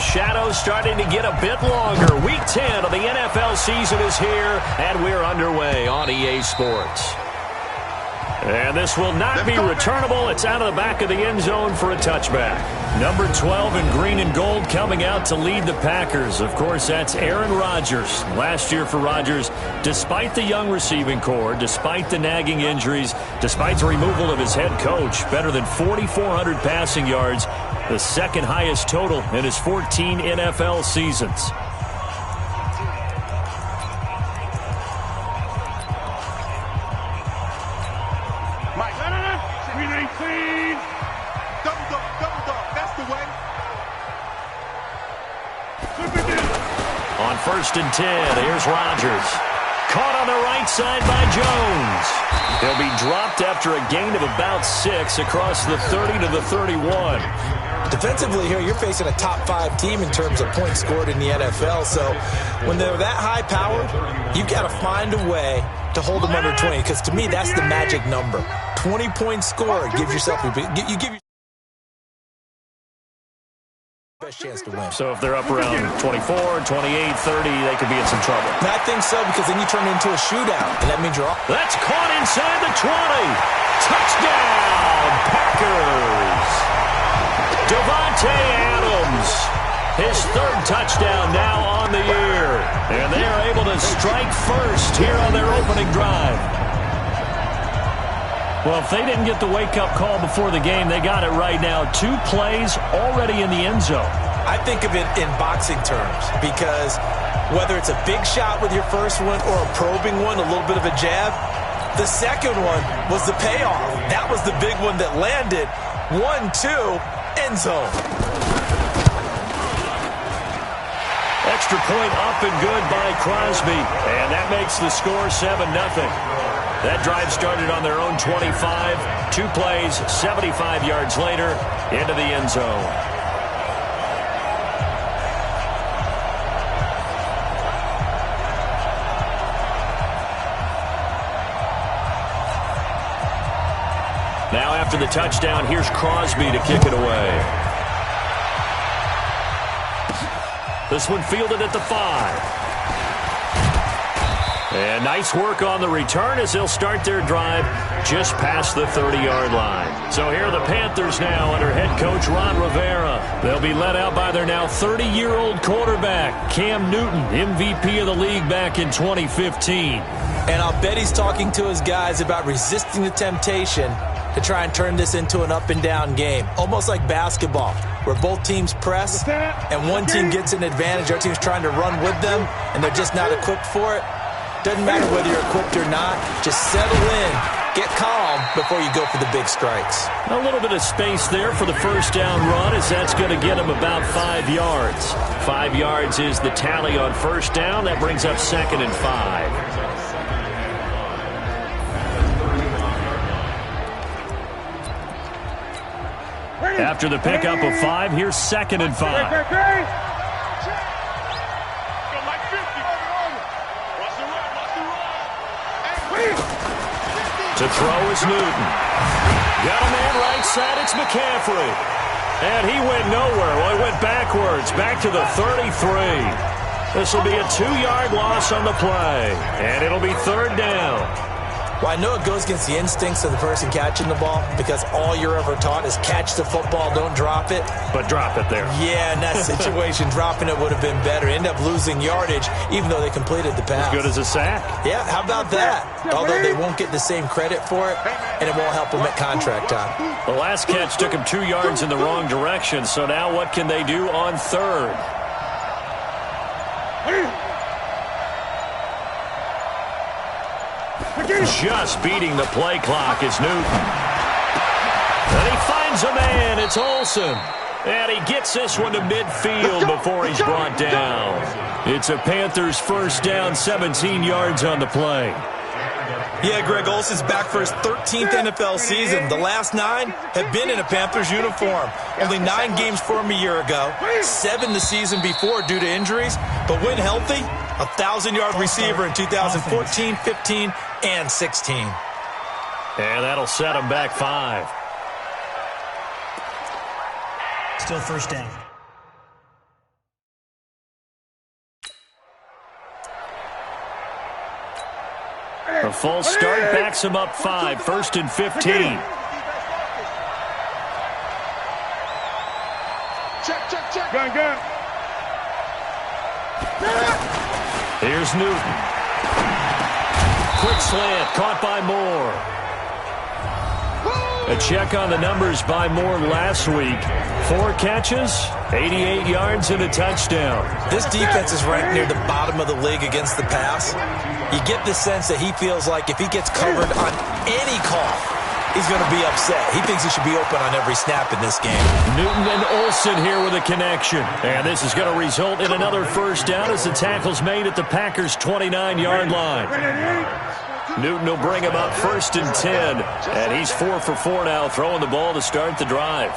shadows starting to get a bit longer. Week 10 of the NFL season is here, and we're underway on EA Sports. And this will not be returnable. It's out of the back of the end zone for a touchback. Number 12 in green and gold coming out to lead the Packers. Of course, that's Aaron Rodgers. Last year for Rodgers, despite the young receiving core, despite the nagging injuries, despite the removal of his head coach, better than 4,400 passing yards, the second highest total in his 14 NFL seasons. On 1st and 10, here's Rodgers. Caught on the right side by Jones. He'll be dropped after a gain of about 6 across the 30 to the 31. Defensively here, you're facing a top 5 team in terms of points scored in the NFL. So when they're that high-powered, you've got to find a way to hold them under 20. Because to me, that's the magic number. 20-point score gives yourself you give best chance to win. So if they're up around 24, 28, 30, they could be in some trouble. I think so, because then you turn it into a shootout, and that means you're off. That's caught inside the 20. Touchdown, Packers. Devontae Adams, his 3rd touchdown now on the year. And they are able to strike first here on their opening drive. Well, if they didn't get the wake-up call before the game, they got it right now. 2 plays already in the end zone. I think of it in boxing terms, because whether it's a big shot with your first one or a probing one, a little bit of a jab, the second one was the payoff. That was the big one that landed. 1-2, end zone. Extra point up and good by Crosby, and that makes the score 7-0. That drive started on their own 25. 2 plays, 75 yards later, into the end zone. Now after the touchdown, here's Crosby to kick it away. This one fielded at the 5. And nice work on the return as they'll start their drive just past the 30-yard line. So here are the Panthers now under head coach Ron Rivera. They'll be led out by their now 30-year-old quarterback, Cam Newton, MVP of the league back in 2015. And I'll bet he's talking to his guys about resisting the temptation to try and turn this into an up-and-down game, almost like basketball, where both teams press and one team gets an advantage. Our team's trying to run with them, and they're just not equipped for it. Doesn't matter whether you're equipped or not. Just settle in, get calm before you go for the big strikes. A little bit of space there for the first down run, as that's going to get him about 5 yards. 5 yards is the tally on first down. That brings up 2nd and 5. After the pickup of 5, here's 2nd and 5. To throw is Newton. Got a man right side, it's McCaffrey. And he went nowhere. Well, he went backwards, back to the 33. This will be a 2-yard loss on the play. And it'll be 3rd down. Well, I know it goes against the instincts of the person catching the ball, because all you're ever taught is catch the football, don't drop it. But drop it there. Yeah, in that situation, dropping it would have been better. End up losing yardage, even though they completed the pass. As good as a sack. Yeah, how about that? Although they won't get the same credit for it, and it won't help them at contract time. The last catch took him 2 yards in the wrong direction, so now what can they do on 3rd? Just beating the play clock is Newton. And he finds a man. It's Olsen. And he gets this one to midfield before he's brought down. It's a Panthers first down, 17 yards on the play. Yeah, Greg, Olsen's back for his 13th NFL season. The last 9 have been in a Panthers uniform. Only 9 games for him a year ago, 7 the season before due to injuries. But when healthy, a 1,000-yard receiver in 2014, 15, and 16. And that'll set him back 5. Still first down. A false start backs him up 5, 1st and 15. Check. Gun. Here's Newton. Quick slant, caught by Moore. A check on the numbers by Moore last week. 4 catches, 88 yards, and a touchdown. This defense is ranked near the bottom of the league against the pass. You get the sense that he feels like if he gets covered on any call, he's going to be upset. He thinks he should be open on every snap in this game. Newton and Olsen here with a connection. And this is going to result in another first down as the tackle's made at the Packers' 29-yard line. Newton will bring him up 1st and 10. And he's 4 for 4 now, throwing the ball to start the drive.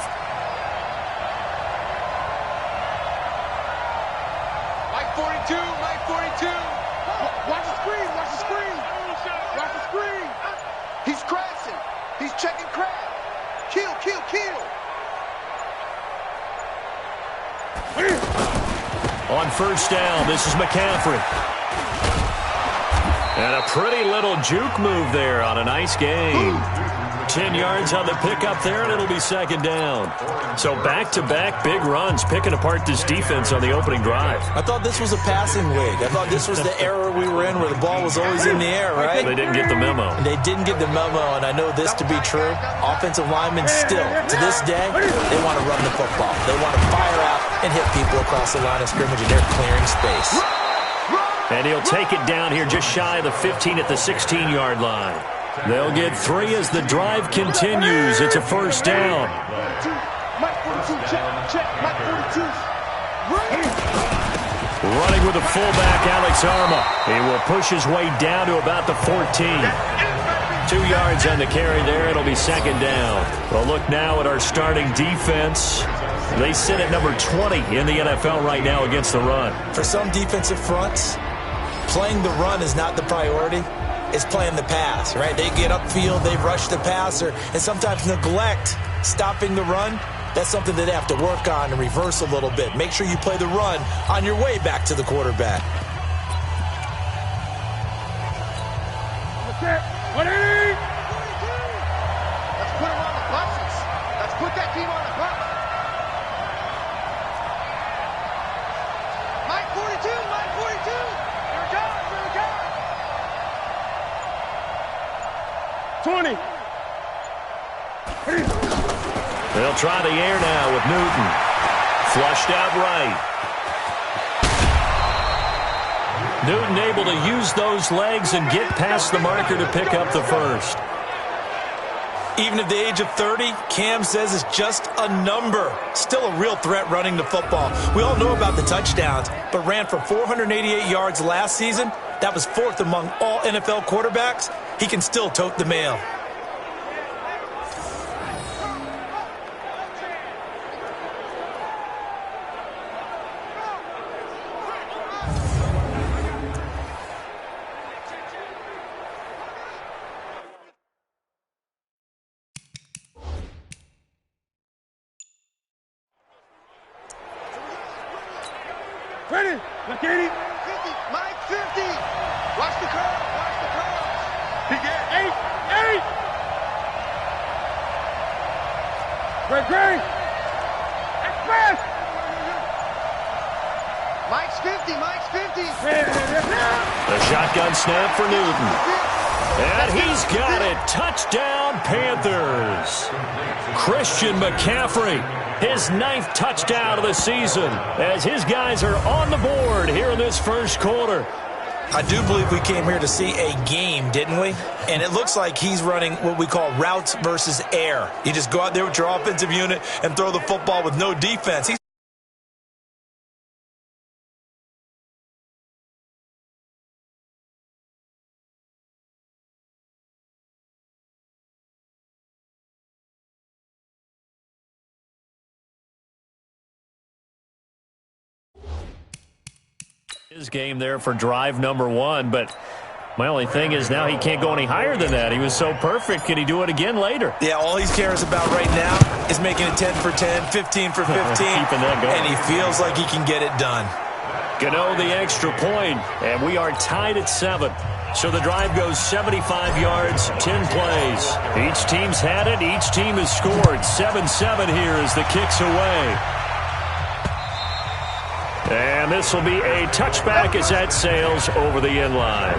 Mike 42. Watch the screen. He's crashing. He's checking crash. Kill. On first down, this is McCaffrey. And a pretty little juke move there on a nice game. 10 yards on the pickup there, and it'll be 2nd down. So back-to-back big runs, picking apart this defense on the opening drive. I thought this was a passing league. I thought this was the era we were in where the ball was always in the air, right? They didn't get the memo. They didn't get the memo, and I know this to be true. Offensive linemen still, to this day, they want to run the football. They want to fire out and hit people across the line of scrimmage, and they're clearing space. And he'll take it down here just shy of the 15 at the 16-yard line. They'll get 3 as the drive continues. It's a first down. Mike 42, check. Mike 42. Running with the fullback, Alex Arma. He will push his way down to about the 14. 2 yards on the carry there. It'll be 2nd down. Well, look now at our starting defense. They sit at number 20 in the NFL right now against the run. For some defensive fronts, playing the run is not the priority. It's playing the pass, right? They get upfield, they rush the passer, and sometimes neglect stopping the run. That's something that they have to work on and reverse a little bit. Make sure you play the run on your way back to the quarterback. Let's put him on the buses. Let's put that team on the bus. Mike 42. Here it comes. 20. They'll try the air now with Newton. Flushed out right. Newton able to use those legs and get past the marker to pick up the first. Even at the age of 30, Cam says it's just a number. Still a real threat running the football. We all know about the touchdowns, but ran for 488 yards last season. That was 4th among all NFL quarterbacks. He can still tote the mail. Ready? Look at it. 50. Mike 50. Watch the curve. He get 8. Great. Express. Mike's 50. The shotgun snap for Newton. And he's got it. Touchdown, Panthers. Christian McCaffrey, his 9th touchdown of the season, as his guys are on the board here in this first quarter. I do believe we came here to see a game, didn't we? And it looks like he's running what we call routes versus air. You just go out there with your offensive unit and throw the football with no defense. His game there for drive number 1, but my only thing is now he can't go any higher than that. He was so perfect. Can he do it again later? Yeah, all he cares about right now is making it 10 for 10, 15 for 15. Keeping that going. And he feels like he can get it done. Gano the extra point, and we are tied at 7. So the drive goes 75 yards, 10 plays. Each team's had it. Each team has scored. 7-7 here as the kick's away. And this will be a touchback as that sails over the end line.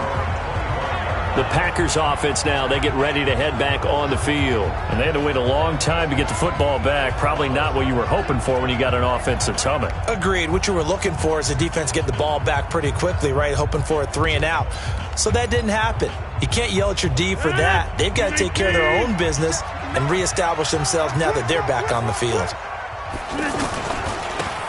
The Packers offense now, they get ready to head back on the field. And they had to wait a long time to get the football back. Probably not what you were hoping for when you got an offense that's humming. Agreed. What you were looking for is the defense get the ball back pretty quickly, right? Hoping for a 3 and out. So that didn't happen. You can't yell at your D for that. They've got to take care of their own business and reestablish themselves now that they're back on the field.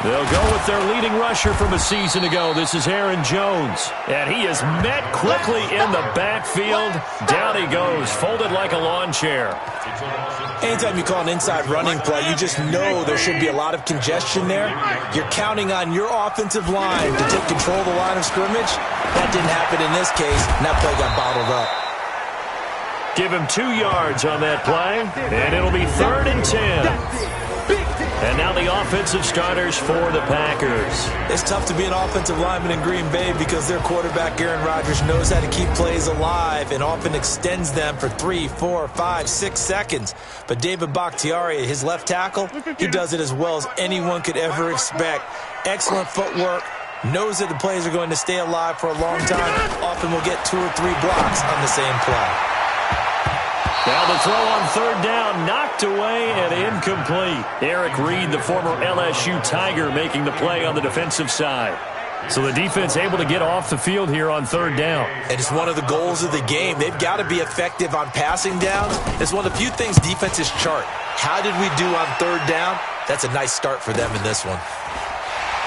They'll go with their leading rusher from a season ago. This is Aaron Jones. And he is met quickly in the backfield. Down he goes, folded like a lawn chair. Anytime you call an inside running play, you just know there should be a lot of congestion there. You're counting on your offensive line to take control of the line of scrimmage. That didn't happen in this case, and that play got bottled up. Give him 2 yards on that play, and it'll be 3rd and 10. And now the offensive starters for the Packers. It's tough to be an offensive lineman in Green Bay because their quarterback, Aaron Rodgers, knows how to keep plays alive and often extends them for 3, 4, 5, 6 seconds. But David Bakhtiari, his left tackle, he does it as well as anyone could ever expect. Excellent footwork. Knows that the plays are going to stay alive for a long time. Often will get 2 or 3 blocks on the same play. Now the throw on 3rd down, knocked away and incomplete. Eric Reed, the former LSU Tiger, making the play on the defensive side. So the defense able to get off the field here on 3rd down. And it's one of the goals of the game. They've got to be effective on passing downs. It's one of the few things defenses chart. How did we do on 3rd down? That's a nice start for them in this one.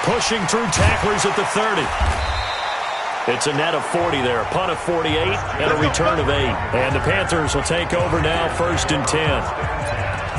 Pushing through tacklers at the 30. It's a net of 40 there, a punt of 48, and a return of 8. And the Panthers will take over now, 1st and 10.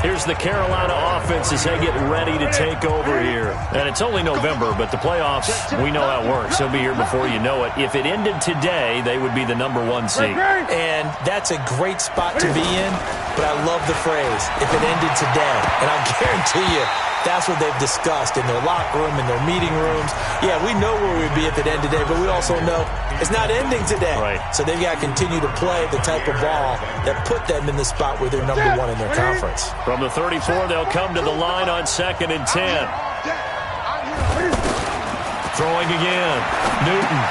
Here's the Carolina offense as they get ready to take over here. And it's only November, but the playoffs, we know how it works. They'll be here before you know it. If it ended today, they would be the #1 seed. And that's a great spot to be in, but I love the phrase, if it ended today. And I'll guarantee you, that's what they've discussed in their locker room, in their meeting rooms. Yeah, we know where we'd be if it ended today, but we also know it's not ending today. Right. So they've got to continue to play the type of ball that put them in the spot where they're #1 in their conference. From the 34, they'll come to the line on 2nd and 10. Throwing again. Newton.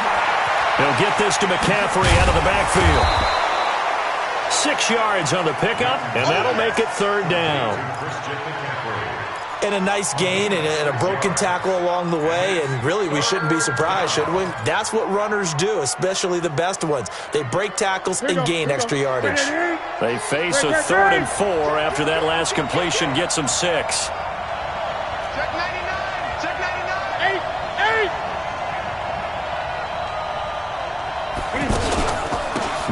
He'll get this to McCaffrey out of the backfield. 6 yards on the pickup, and that'll make it 3rd down. And a nice gain and a broken tackle along the way, and really we shouldn't be surprised, should we? That's what runners do, especially the best ones. They break tackles and gain extra yardage. They face a 3rd and 4 after that last completion gets them 6. Check 99. Check 99.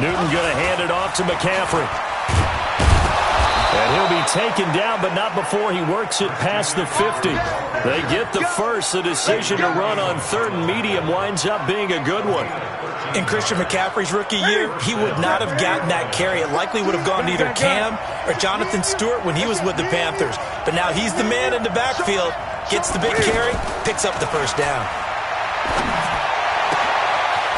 8. Newton going to hand it off to McCaffrey. And he'll be taken down, but not before he works it past the 50. They get the first. The decision to run on 3rd and medium winds up being a good one. In Christian McCaffrey's rookie year, he would not have gotten that carry. It likely would have gone to either Cam or Jonathan Stewart when he was with the Panthers. But now he's the man in the backfield, gets the big carry, picks up the 1st down.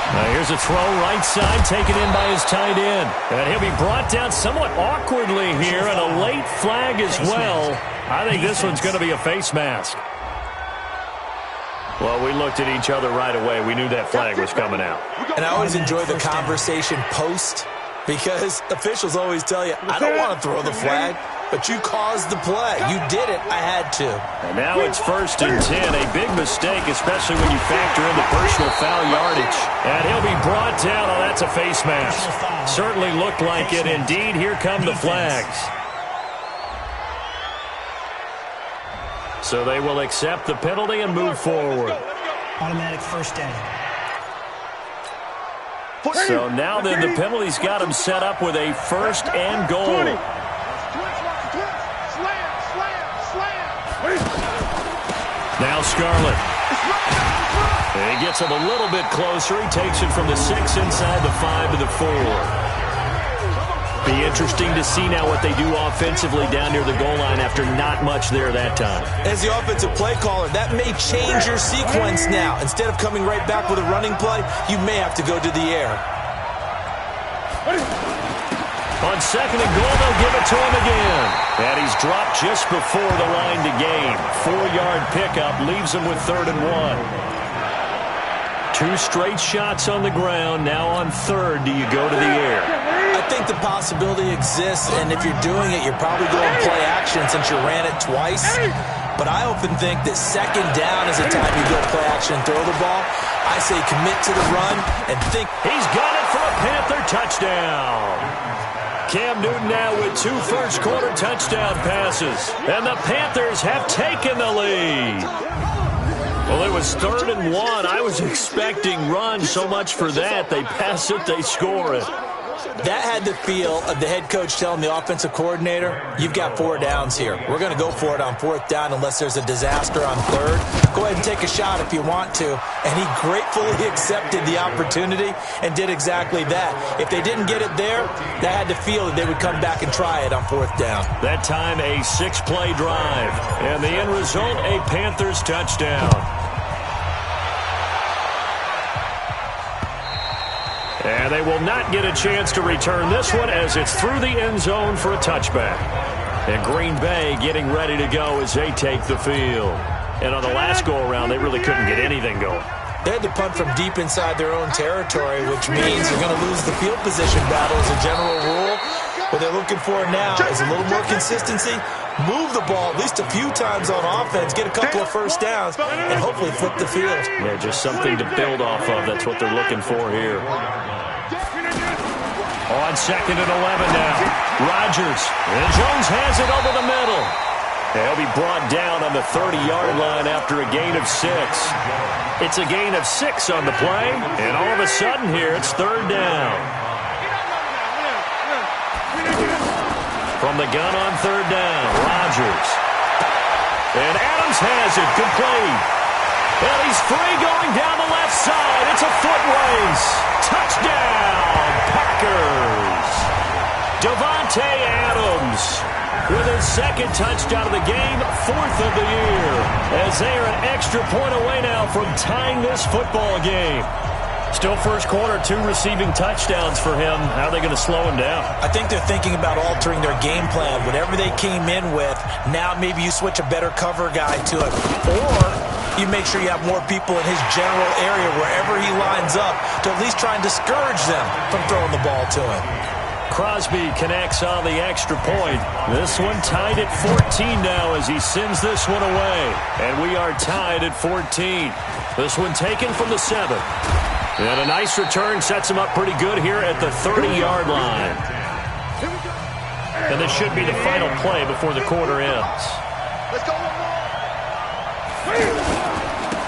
Now here's a throw right side, taken in by his tight end. And he'll be brought down somewhat awkwardly here, and a late flag as well. I think this one's going to be a face mask. Well, we looked at each other right away. We knew that flag was coming out. And I always enjoy the conversation post, because officials always tell you, I don't want to throw the flag, but you caused the play. You did it. I had to. And now it's 1st and 10. A big mistake, especially when you factor in the personal foul yardage. And he'll be brought down. Oh, that's a face mask. Certainly looked like it. Indeed, here come the flags. So they will accept the penalty and move forward. Automatic 1st down. So now then the penalty's got him set up with a 1st and goal. Now Scarlett. And he gets him a little bit closer. He takes it from the 6 inside the 5 to the 4. Be interesting to see now what they do offensively down near the goal line after not much there that time. As the offensive play caller, that may change your sequence now. Instead of coming right back with a running play, you may have to go to the air. On second and goal, they'll give it to him again. And he's dropped just before the line to gain. 4-yard pickup leaves him with 3rd and 1. 2 straight shots on the ground. Now on 3rd, do you go to the air? I think the possibility exists, and if you're doing it, you're probably going play action since you ran it twice. But I often think that 2nd down is the time you go play action and throw the ball. I say commit to the run and think. He's got it for a Panther touchdown. Cam Newton now with 2 first-quarter touchdown passes. And the Panthers have taken the lead. Well, it was 3rd and 1. I was expecting run. So much for that. They pass it, they score it. That had the feel of the head coach telling the offensive coordinator, you've got 4 downs here. We're going to go for it on 4th down unless there's a disaster on 3rd. Go ahead and take a shot if you want to. And he gratefully accepted the opportunity and did exactly that. If they didn't get it there, that had the feel that they would come back and try it on 4th down. That time a 6-play drive. And the end result, a Panthers touchdown. And they will not get a chance to return this one as it's through the end zone for a touchback. And Green Bay getting ready to go as they take the field. And on the last go-around, they really couldn't get anything going. They had to punt from deep inside their own territory, which means they're going to lose the field position battle as a general rule. What they're looking for now is a little more consistency, move the ball at least a few times on offense, get a couple of first downs, and hopefully flip the field. Yeah, just something to build off of. That's what they're looking for here. On 2nd and 11 now. Rodgers. And Jones has it over the middle. He'll be brought down on the 30-yard line after a gain of 6. It's a gain of 6 on the play, and all of a sudden here it's 3rd down. From the gun on 3rd down, Rodgers. And Adams has it, complete. And he's free going down the left side. It's a foot race. Touchdown, Packers. Davante Adams with his 2nd touchdown of the game, 4th of the year. As they are an extra point away now from tying this football game. Still first quarter, 2 receiving touchdowns for him. How are they going to slow him down? I think they're thinking about altering their game plan. Whatever they came in with, now maybe you switch a better cover guy to it. Or you make sure you have more people in his general area wherever he lines up to at least try and discourage them from throwing the ball to him. Crosby connects on the extra point. This one tied at 14 now as he sends this one away. And we are tied at 14. This one taken from the 7. And a nice return sets him up pretty good here at the 30-yard line. And this should be the final play before the quarter ends.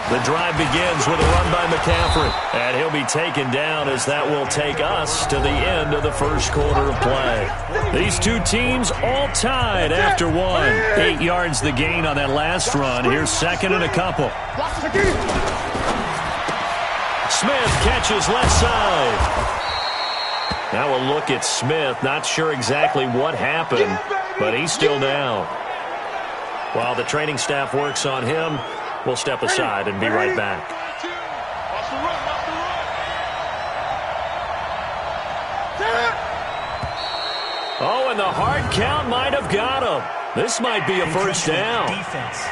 The drive begins with a run by McCaffrey. And he'll be taken down as that will take us to the end of the first quarter of play. These two teams all tied after 1. 8 yards the gain on that last run. Here's 2nd and a couple. Smith catches left side. Now a look at Smith. Not sure exactly what happened, but he's still down. While the training staff works on him, we'll step aside and be right back. Oh, and the hard count might have got him. This might be a first down. Defense.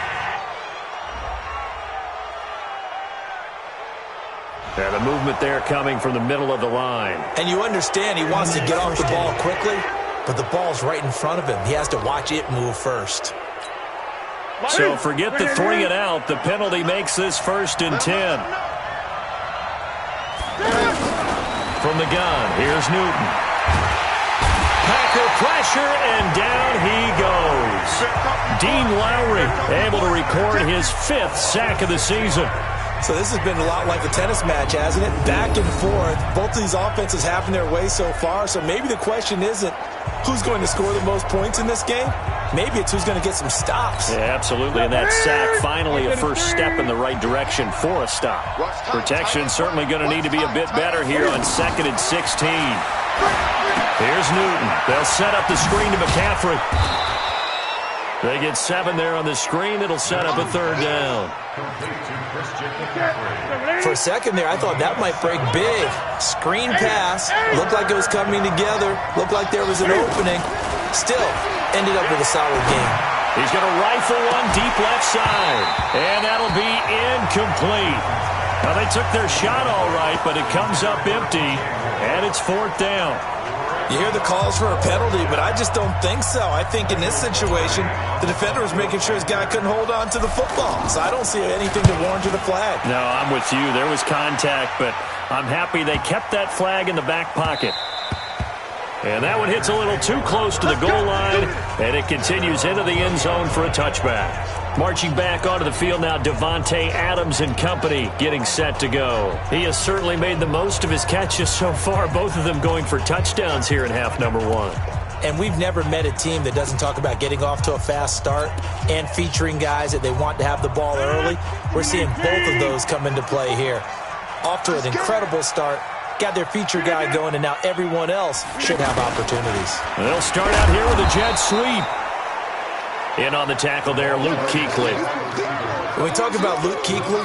Yeah, the movement there coming from the middle of the line. And you understand he wants to get off the ball quickly, but the ball's right in front of him. He has to watch it move first. So forget the 3 and out. The penalty makes this 1st and 10. From the gun, here's Newton. Packer pressure, and down he goes. Dean Lowry able to record his 5th sack of the season. So this has been a lot like a tennis match, hasn't it? Back and forth. Both of these offenses having their way so far. So maybe the question isn't who's going to score the most points in this game. Maybe it's who's going to get some stops. Yeah, absolutely. And that sack finally a first step in the right direction for a stop. Protection certainly going to need to be a bit better here on 2nd and 16. Here's Newton. They'll set up the screen to McCaffrey. They get 7 there on the screen. It'll set up a 3rd down. For a second there, I thought that might break big. Screen pass. Looked like it was coming together. Looked like there was an opening. Still ended up with a solid game. He's going to rifle one deep left side. And that'll be incomplete. Now, they took their shot all right, but it comes up empty, and it's 4th down. You hear the calls for a penalty, but I just don't think so. I think in this situation, the defender was making sure his guy couldn't hold on to the football. So I don't see anything to warrant a flag. No, I'm with you. There was contact, but I'm happy they kept that flag in the back pocket. And that one hits a little too close to the goal line, and it continues into the end zone for a touchback. Marching back onto the field now, Davante Adams and company getting set to go. He has certainly made the most of his catches so far, both of them going for touchdowns here in half number 1. And we've never met a team that doesn't talk about getting off to a fast start and featuring guys that they want to have the ball early. We're seeing both of those come into play here. Off to an incredible start. Got their feature guy going, and now everyone else should have opportunities. They'll start out here with a jet sweep. In on the tackle there, Luke Kuechly. When we talk about Luke Kuechly,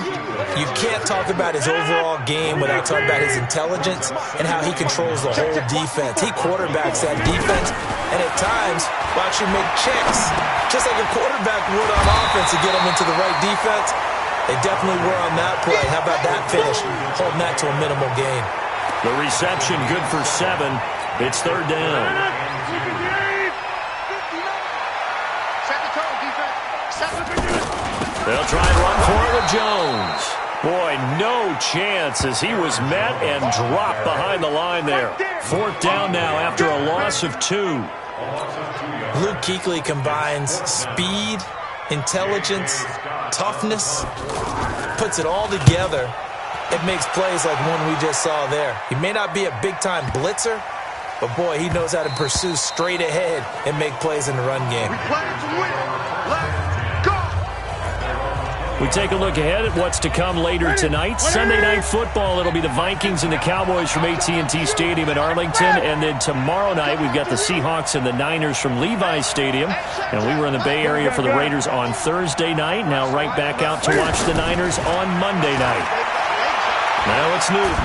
you can't talk about his overall game without talking about his intelligence and how he controls the whole defense. He quarterbacks that defense, and at times will actually make checks, just like a quarterback would on offense to get them into the right defense. They definitely were on that play. How about that finish? Holding that to a minimal gain. The reception good for 7. It's 3rd down. They'll try and run for it with Jones. Boy, no chance as he was met and dropped behind the line there. 4th down now after a loss of 2. Luke Kuechly combines speed, intelligence, toughness, puts it all together. It makes plays like one we just saw there. He may not be a big-time blitzer, but boy, he knows how to pursue straight ahead and make plays in the run game. We take a look ahead at what's to come later tonight. Sunday Night Football, it'll be the Vikings and the Cowboys from AT&T Stadium in Arlington. And then tomorrow night, we've got the Seahawks and the Niners from Levi's Stadium. And we were in the Bay Area for the Raiders on Thursday night. Now right back out to watch the Niners on Monday night. Now it's Newton.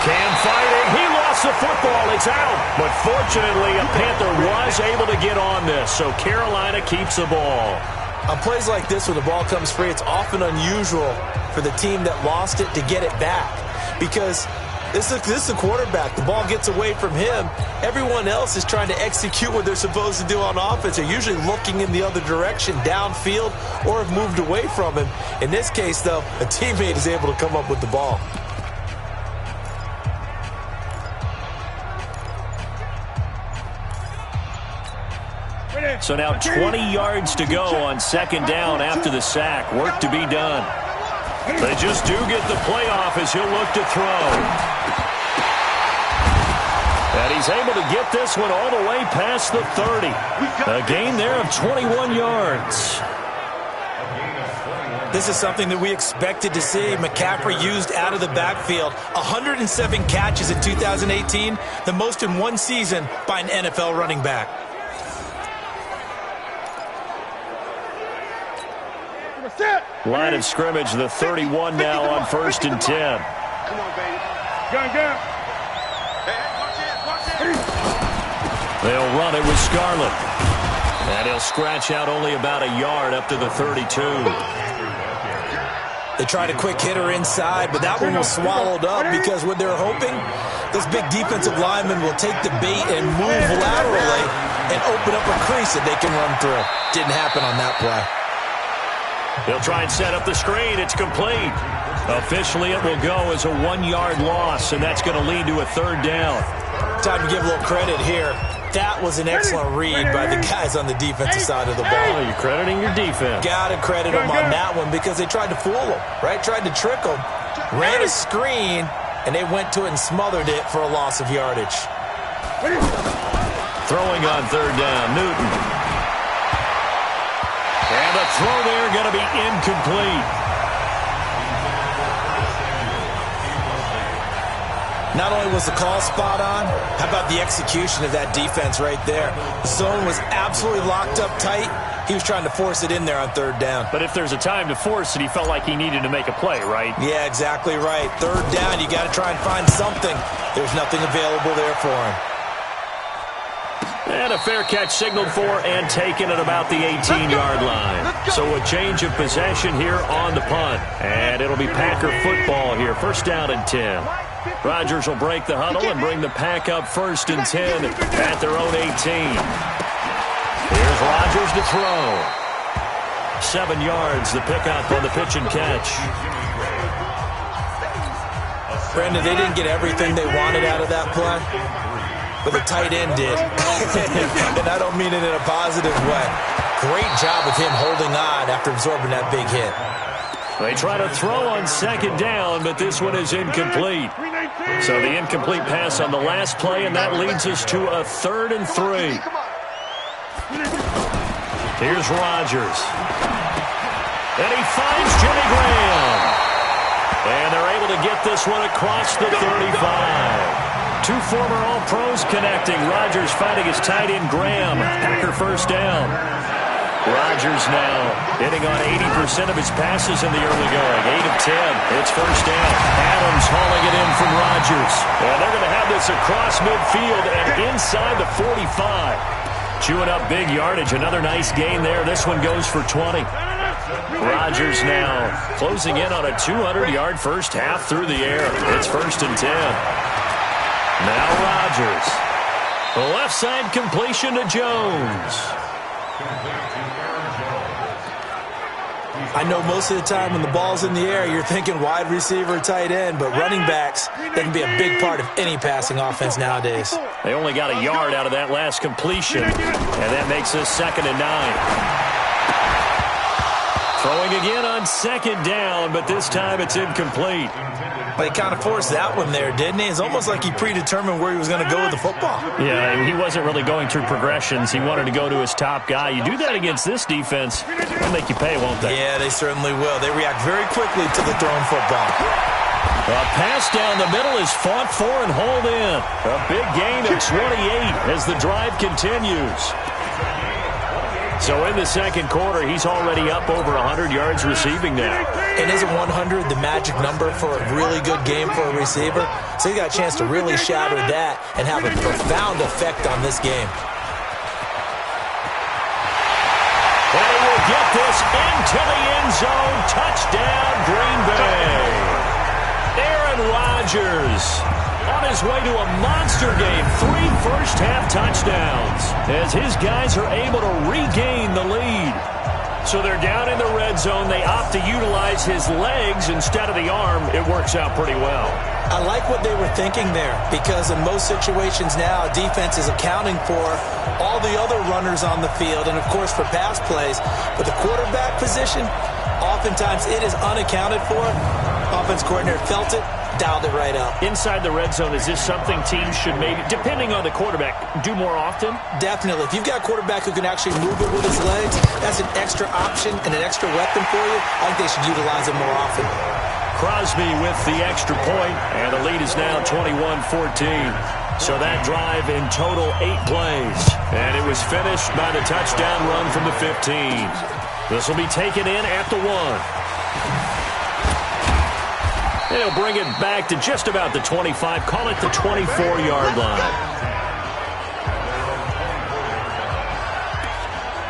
Cam fighting. He lost the football. It's out. But fortunately, a Panther was able to get on this. So Carolina keeps the ball. On plays like this where the ball comes free, it's often unusual for the team that lost it to get it back. Because this is a quarterback. The ball gets away from him. Everyone else is trying to execute what they're supposed to do on offense. They're usually looking in the other direction, downfield, or have moved away from him. In this case, though, a teammate is able to come up with the ball. So now 20 yards to go on 2nd down after the sack. Work to be done. They just do get the playoff as he'll look to throw. And he's able to get this one all the way past the 30. A gain there of 21 yards. This is something that we expected to see. McCaffrey used out of the backfield. 107 catches in 2018, the most in one season by an NFL running back. Line of scrimmage, the 31 now on 1st and 10. Come on, baby. Gun. Hey, watch it. They'll run it with Scarlett. And he'll scratch out only about a yard up to the 32. They tried a quick hitter inside, but that one was swallowed up because what they're hoping, this big defensive lineman will take the bait and move laterally and open up a crease that they can run through. Didn't happen on that play. They'll try and set up the screen. It's complete. Officially, it will go as a 1-yard loss, and that's going to lead to a 3rd down. Time to give a little credit here. That was an excellent read by the guys on the defensive side of the ball. Oh, you're crediting your defense. Got to credit them on that one because they tried to fool them, right? Tried to trick them. Ran a screen, and they went to it and smothered it for a loss of yardage. Throwing on 3rd down, Newton. And the throw there going to be incomplete. Not only was the call spot on, how about the execution of that defense right there? The zone was absolutely locked up tight. He was trying to force it in there on third down. But if there's a time to force it, he felt like he needed to make a play, right? Yeah, exactly right. Third down, you got to try and find something. There's nothing available there for him. And a fair catch signaled for and taken at about the 18-yard line. So a change of possession here on the punt. And it'll be Packer football here. First down and 10. Rodgers will break the huddle and bring the Pack up first and 10 at their own 18. Here's Rodgers to throw. 7 yards, the pickup on the pitch and catch. Brandon, they didn't get everything they wanted out of that play, but the tight end did. And I don't mean it in a positive way. Great job of him holding on after absorbing that big hit. They try to throw on second down, but this one is incomplete. So the incomplete pass on the last play, and that leads us to a 3rd and 3. Here's Rodgers. And he finds Jimmy Graham. And they're able to get this one across the 35. 2 former All-Pros connecting. Rodgers fighting his tight end Graham. Packer first down. Rodgers now hitting on 80% of his passes in the early going. 8 of 10. It's first down. Adams hauling it in from Rodgers. And they're going to have this across midfield and inside the 45. Chewing up big yardage. Another nice gain there. This one goes for 20. Rodgers now closing in on a 200-yard first half through the air. It's first and 10. Now Rodgers. The left side completion to Jones. I know most of the time when the ball's in the air, you're thinking wide receiver, tight end, but running backs, they can be a big part of any passing offense nowadays. They only got a yard out of that last completion, and that makes us 2nd and 9. Throwing again on second down, but this time it's incomplete. But he kind of forced that one there, didn't he? It's almost like he predetermined where he was going to go with the football. Yeah, he wasn't really going through progressions. He wanted to go to his top guy. You do that against this defense, they'll make you pay, won't they? Yeah, they certainly will. They react very quickly to the thrown football. A pass down the middle is fought for and hauled in. A big gain of 28 as the drive continues. So in the second quarter, he's already up over 100 yards receiving now. And isn't 100 the magic number for a really good game for a receiver? So he got a chance to really shatter that and have a profound effect on this game. And he will get this into the end zone. Touchdown, Green Bay. Aaron Rodgers on his way to a monster game. 3 first-half touchdowns as his guys are able to regain the lead. So they're down in the red zone. They opt to utilize his legs instead of the arm. It works out pretty well. I like what they were thinking there because in most situations now, defense is accounting for all the other runners on the field and, of course, for pass plays. But the quarterback position, oftentimes it is unaccounted for. Offense coordinator felt it, dialed it right up. Inside the red zone, is this something teams should maybe, depending on the quarterback, do more often? Definitely. If you've got a quarterback who can actually move it with his legs, that's an extra option and an extra weapon for you. I think they should utilize it more often. Crosby with the extra point, and the lead is now 21-14. So that drive in total 8 plays, and it was finished by the touchdown run from the 15. This will be taken in at the 1. They'll bring it back to just about the 25, call it the 24-yard line.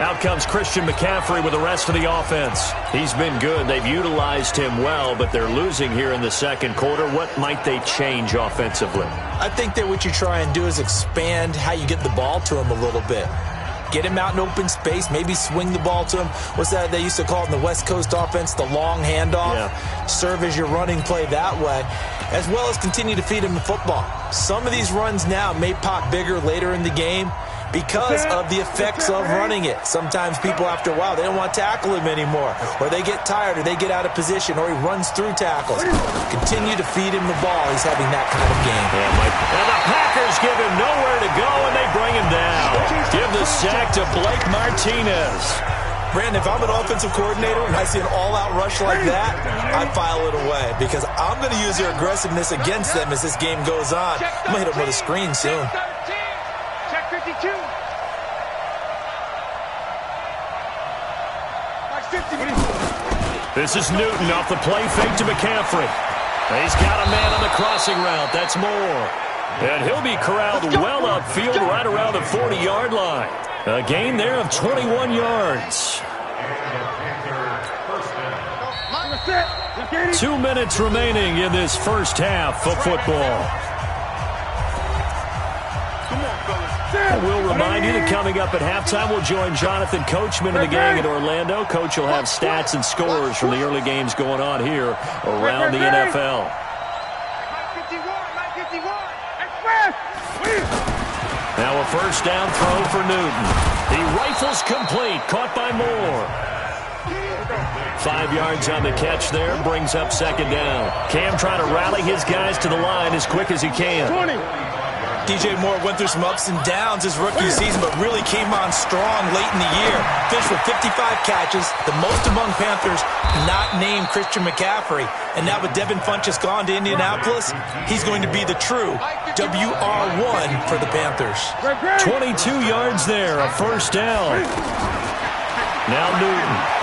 Out comes Christian McCaffrey with the rest of the offense. He's been good. They've utilized him well, but they're losing here in the second quarter. What might they change offensively? I think that what you try and do is expand how you get the ball to him a little bit. Get him out in open space, maybe swing the ball to him. What's that they used to call it in the West Coast offense, the long handoff? Yeah. Serve as your running play that way, as well as continue to feed him the football. Some of these runs now may pop bigger later in the game because of the effects of running it. Sometimes people, after a while, they don't want to tackle him anymore, or they get tired, or they get out of position, or he runs through tackles. Continue to feed him the ball. He's having that kind of game. Yeah, Mike. And the Packers give him nowhere to go, and they bring him down. Give the sack to Blake Martinez. Brandon, if I'm an offensive coordinator and I see an all-out rush like that, I file it away because I'm going to use their aggressiveness against them as this game goes on. I'm going to hit them with a screen soon. Check 52. This is Newton off the play fake to McCaffrey. He's got a man on the crossing route. That's Moore. And he'll be corralled well upfield right around the 40-yard line. A gain there of 21 yards. 2 minutes remaining in this first half of football. And we'll remind you that coming up at halftime, we'll join Jonathan Coachman and the gang in Orlando. Coach will have stats and scores from the early games going on here around the NFL. Now a first down throw for Newton. He rifles complete, caught by Moore. 5 yards on the catch there, brings up second down. Cam trying to rally his guys to the line as quick as he can. DJ Moore went through some ups and downs his rookie season, but really came on strong late in the year. Finished with 55 catches, the most among Panthers not named Christian McCaffrey. And now with Devin Funchess gone to Indianapolis, he's going to be the true WR1 for the Panthers. 22 yards there, a first down. Now Newton.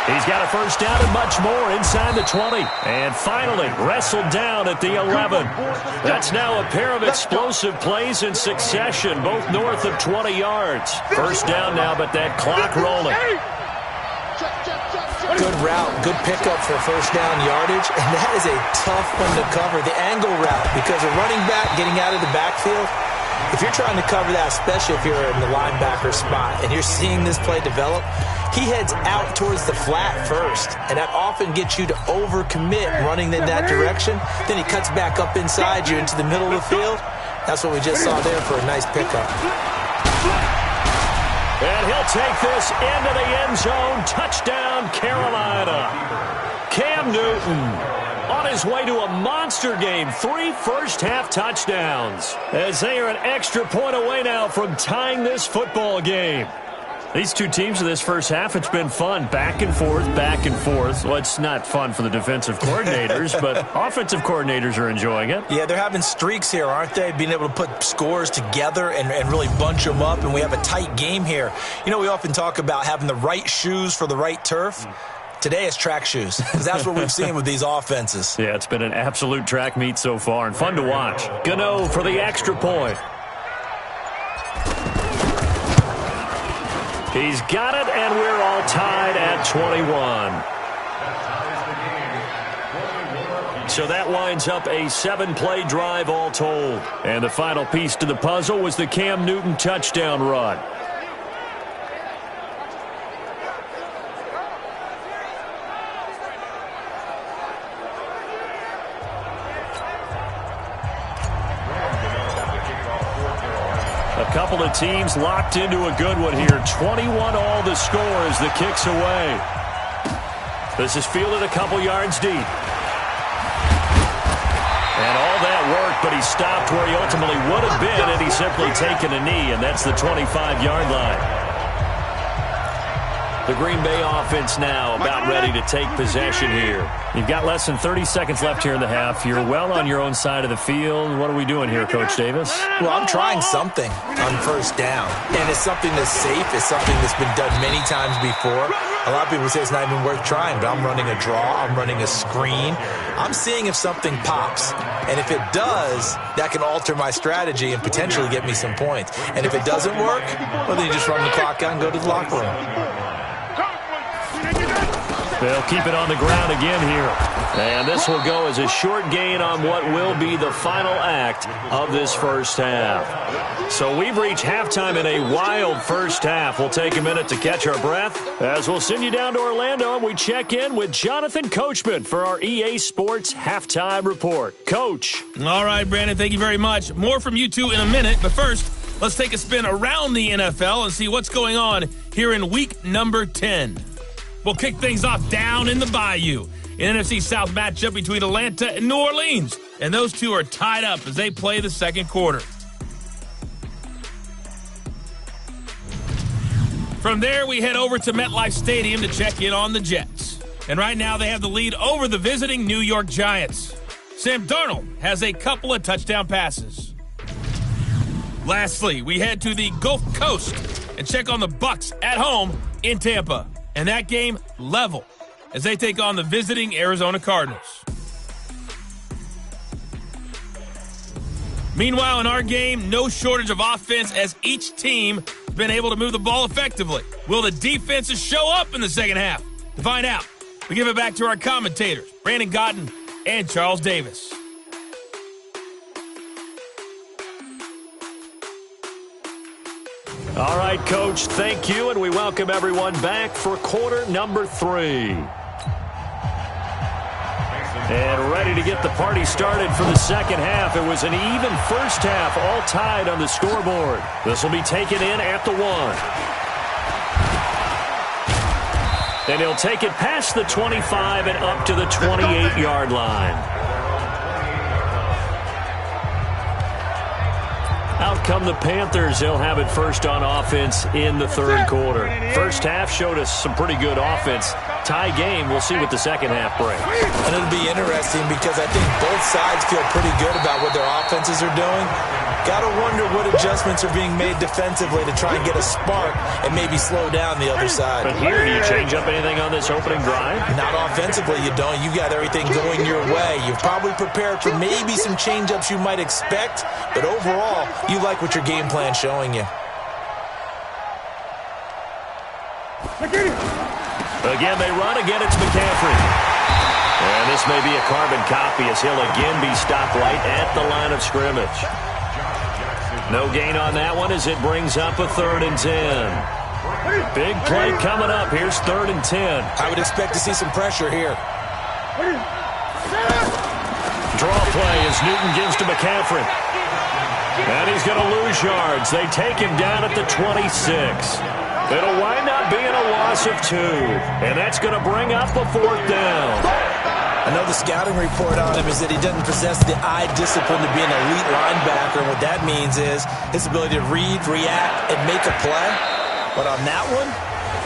He's got a first down and much more inside the 20. And finally wrestled down at the 11. That's now a pair of explosive plays in succession, both north of 20 yards. First down now, but that clock rolling. Good route, good pickup for first down yardage, and that is a tough one to cover, the angle route, because a running back getting out of the backfield, if you're trying to cover that, especially if you're in the linebacker spot and you're seeing this play develop, he heads out towards the flat first, and that often gets you to overcommit running in that direction. Then he cuts back up inside you into the middle of the field. That's what we just saw there for a nice pickup. And he'll take this into the end zone. Touchdown, Carolina. Cam Newton on his way to a monster game. 3 first-half touchdowns as they are an extra point away now from tying this football game. These two teams in this first half, it's been fun. Back and forth, back and forth. Well, it's not fun for the defensive coordinators, but offensive coordinators are enjoying it. Yeah, they're having streaks here, aren't they? Being able to put scores together and really bunch them up, and we have a tight game here. You know, we often talk about having the right shoes for the right turf. Today it's track shoes, because that's what we've seen with these offenses. Yeah, it's been an absolute track meet so far, and fun to watch. Gano for the extra point. He's got it, and we're all tied at 21. So that winds up a 7-play drive all told. And the final piece to the puzzle was the Cam Newton touchdown run. A couple of teams locked into a good one here. 21 all the score as the kick's away. This is fielded a couple yards deep. And all that work, but he stopped where he ultimately would have been had he simply taken a knee, and that's the 25-yard line. The Green Bay offense now about ready to take possession here. You've got less than 30 seconds left here in the half. You're well on your own side of the field. What are we doing here, Coach Davis? Well, I'm trying something on first down, and it's something that's safe. It's something that's been done many times before. A lot of people say it's not even worth trying, but I'm running a draw. I'm running a screen. I'm seeing if something pops, and if it does, that can alter my strategy and potentially get me some points. And if it doesn't work, well, then you just run the clock out and go to the locker room. They'll keep it on the ground again here. And this will go as a short gain on what will be the final act of this first half. So we've reached halftime in a wild first half. We'll take a minute to catch our breath as we'll send you down to Orlando and we check in with Jonathan Coachman for our EA Sports Halftime Report. Coach. All right, Brandon, thank you very much. More from you two in a minute, but first, let's take a spin around the NFL and see what's going on here in week number 10. We'll kick things off down in the Bayou. An NFC South matchup between Atlanta and New Orleans. And those two are tied up as they play the second quarter. From there, we head over to MetLife Stadium to check in on the Jets. And right now, they have the lead over the visiting New York Giants. Sam Darnold has a couple of touchdown passes. Lastly, we head to the Gulf Coast and check on the Bucs at home in Tampa. And that game level as they take on the visiting Arizona Cardinals. Meanwhile, in our game, no shortage of offense as each team has been able to move the ball effectively. Will the defenses show up in the second half? To find out, we give it back to our commentators, Brandon Godden and Charles Davis. All right, Coach, thank you, and we welcome everyone back for quarter number 3. And ready to get the party started for the second half. It was an even first half, all tied on the scoreboard. This will be taken in at the 1. And he'll take it past the 25 and up to the 28-yard line. Out come the Panthers. They'll have it first on offense in the third quarter. First half showed us some pretty good offense. Tie game. We'll see what the second half brings. And it'll be interesting because I think both sides feel pretty good about what their offenses are doing. Got to wonder what adjustments are being made defensively to try and get a spark and maybe slow down the other side. But here, do you change up anything on this opening drive? Not offensively, you don't. You got everything going your way. You've probably prepared for maybe some change-ups you might expect, but overall, you like what your game plan's showing you. Again, they run. Again, it's McCaffrey. And this may be a carbon copy as he'll again be stopped right at the line of scrimmage. No gain on that one as it brings up a 3rd and 10. Big play coming up. Here's 3rd and 10. I would expect to see some pressure here. Draw play as Newton gives to McCaffrey. And he's going to lose yards. They take him down at the 26. It'll wind up being a loss of 2. And that's going to bring up a 4th down. I know the scouting report on him is that he doesn't possess the eye discipline to be an elite linebacker. And what that means is his ability to read, react, and make a play. But on that one,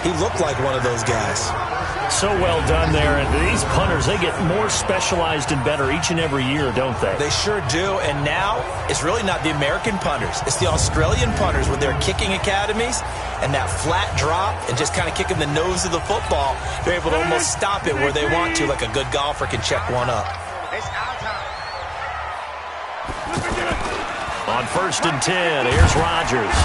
he looked like one of those guys. So well done there. And these punters, they get more specialized and better each and every year, don't they? They sure do. And now it's really not the American punters. It's the Australian punters with their kicking academies and that flat drop and just kind of kicking the nose of the football. They're able to almost stop it where they want to, like a good golfer can check one up. It's our time. On 1st and 10, here's Rodgers.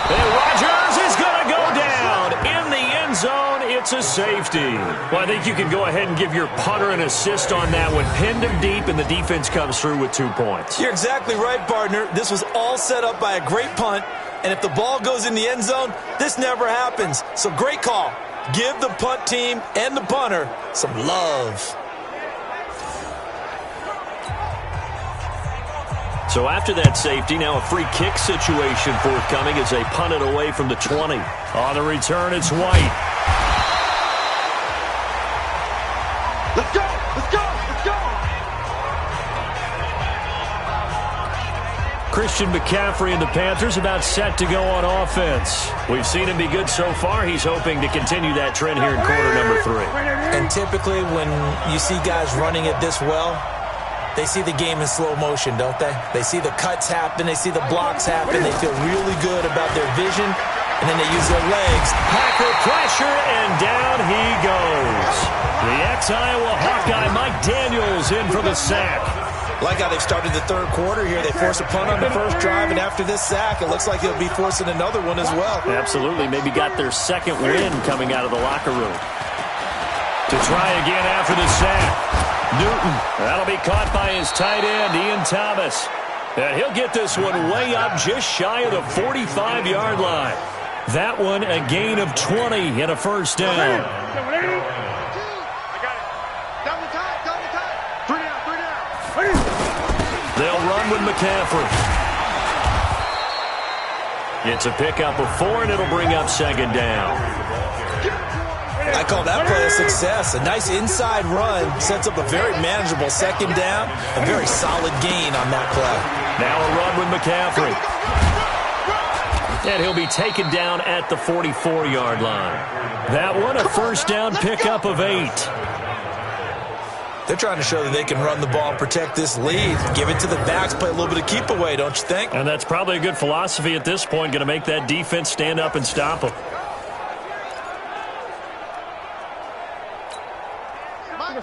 And Rodgers is going to go down in the end zone. It's a safety. Well, I think you can go ahead and give your punter an assist on that one. Pinned him deep, and the defense comes through with 2 points. You're exactly right, partner. This was all set up by a great punt, and if the ball goes in the end zone, this never happens. So great call. Give the punt team and the punter some love. So after that safety, now a free kick situation forthcoming as they punt it away from the 20. On the return, it's White. Let's go! Let's go! Let's go! Christian McCaffrey and the Panthers about set to go on offense. We've seen him be good so far. He's hoping to continue that trend here in quarter number 3. And typically when you see guys running it this well, they see the game in slow motion, don't they? They see the cuts happen. They see the blocks happen. They feel really good about their vision, and then they use their legs. Packer pressure, and down he goes. The ex-Iowa Hawkeye Mike Daniels in for the sack. Like how they've started the third quarter here. They force a punt on the first drive, and after this sack, it looks like they'll be forcing another one as well. Absolutely. Maybe got their second win coming out of the locker room. To try again after the sack. Newton, that'll be caught by his tight end, Ian Thomas. And he'll get this one way up just shy of the 45-yard line. That one a gain of 20 and a first down. I got it. Double time, double time. 3 down, 3 down. They'll run with McCaffrey. It's a pickup of 4, and it'll bring up 2nd down. I call that play a success. A nice inside run sets up a very manageable 2nd down. A very solid gain on that play. Now a run with McCaffrey. And he'll be taken down at the 44-yard line. That one, a first down pickup of 8. They're trying to show that they can run the ball and protect this lead. Give it to the backs, play a little bit of keep away, don't you think? And that's probably a good philosophy at this point, going to make that defense stand up and stop them.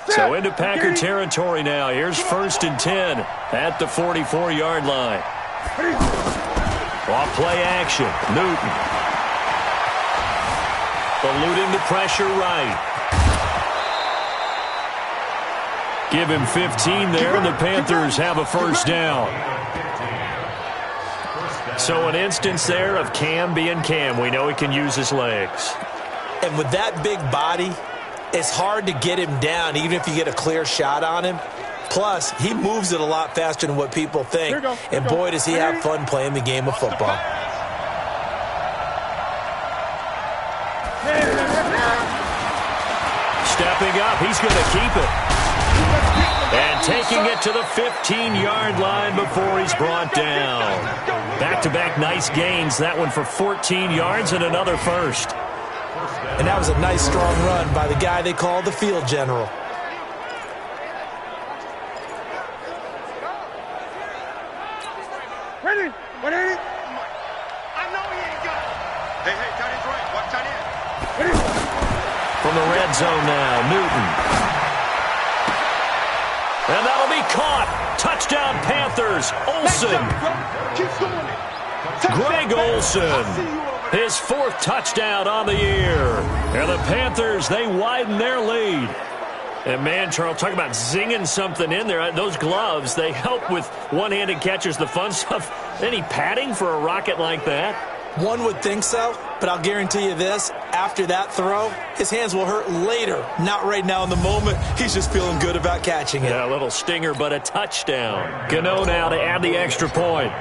So into Packer territory now. Here's 1st and 10 at the 44-yard line. Off play action. Newton. Eluding the pressure right. Give him 15 there, and the Panthers have a first down. So an instance there of Cam being Cam. We know he can use his legs. And with that big body, it's hard to get him down, even if you get a clear shot on him. Plus, he moves it a lot faster than what people think. And boy, does he have fun playing the game of football. Stepping up, he's going to keep it. And taking it to the 15-yard line before he's brought down. Back-to-back nice gains. That one for 14 yards and another first. And that was a nice, strong run by the guy they call the field general. Ready? 180. I know he ain't got it. Hey, tight end's right. Watch tight end. Ready? From the red zone now, Newton. And that'll be caught. Touchdown, Panthers. Olsen. Keep going. Greg Olsen. His 4th touchdown on the year. And the Panthers, they widen their lead. And, man, Charles, talk about zinging something in there. Those gloves, they help with one-handed catches, the fun stuff. Any padding for a rocket like that? One would think so, but I'll guarantee you this. After that throw, his hands will hurt later. Not right now in the moment. He's just feeling good about catching it. Yeah, a little stinger, but a touchdown. Gano now to add the extra point.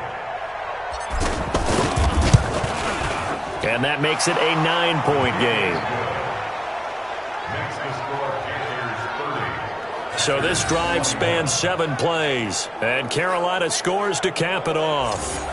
And that makes it a 9-point game. So this drive spans 7 plays, and Carolina scores to cap it off.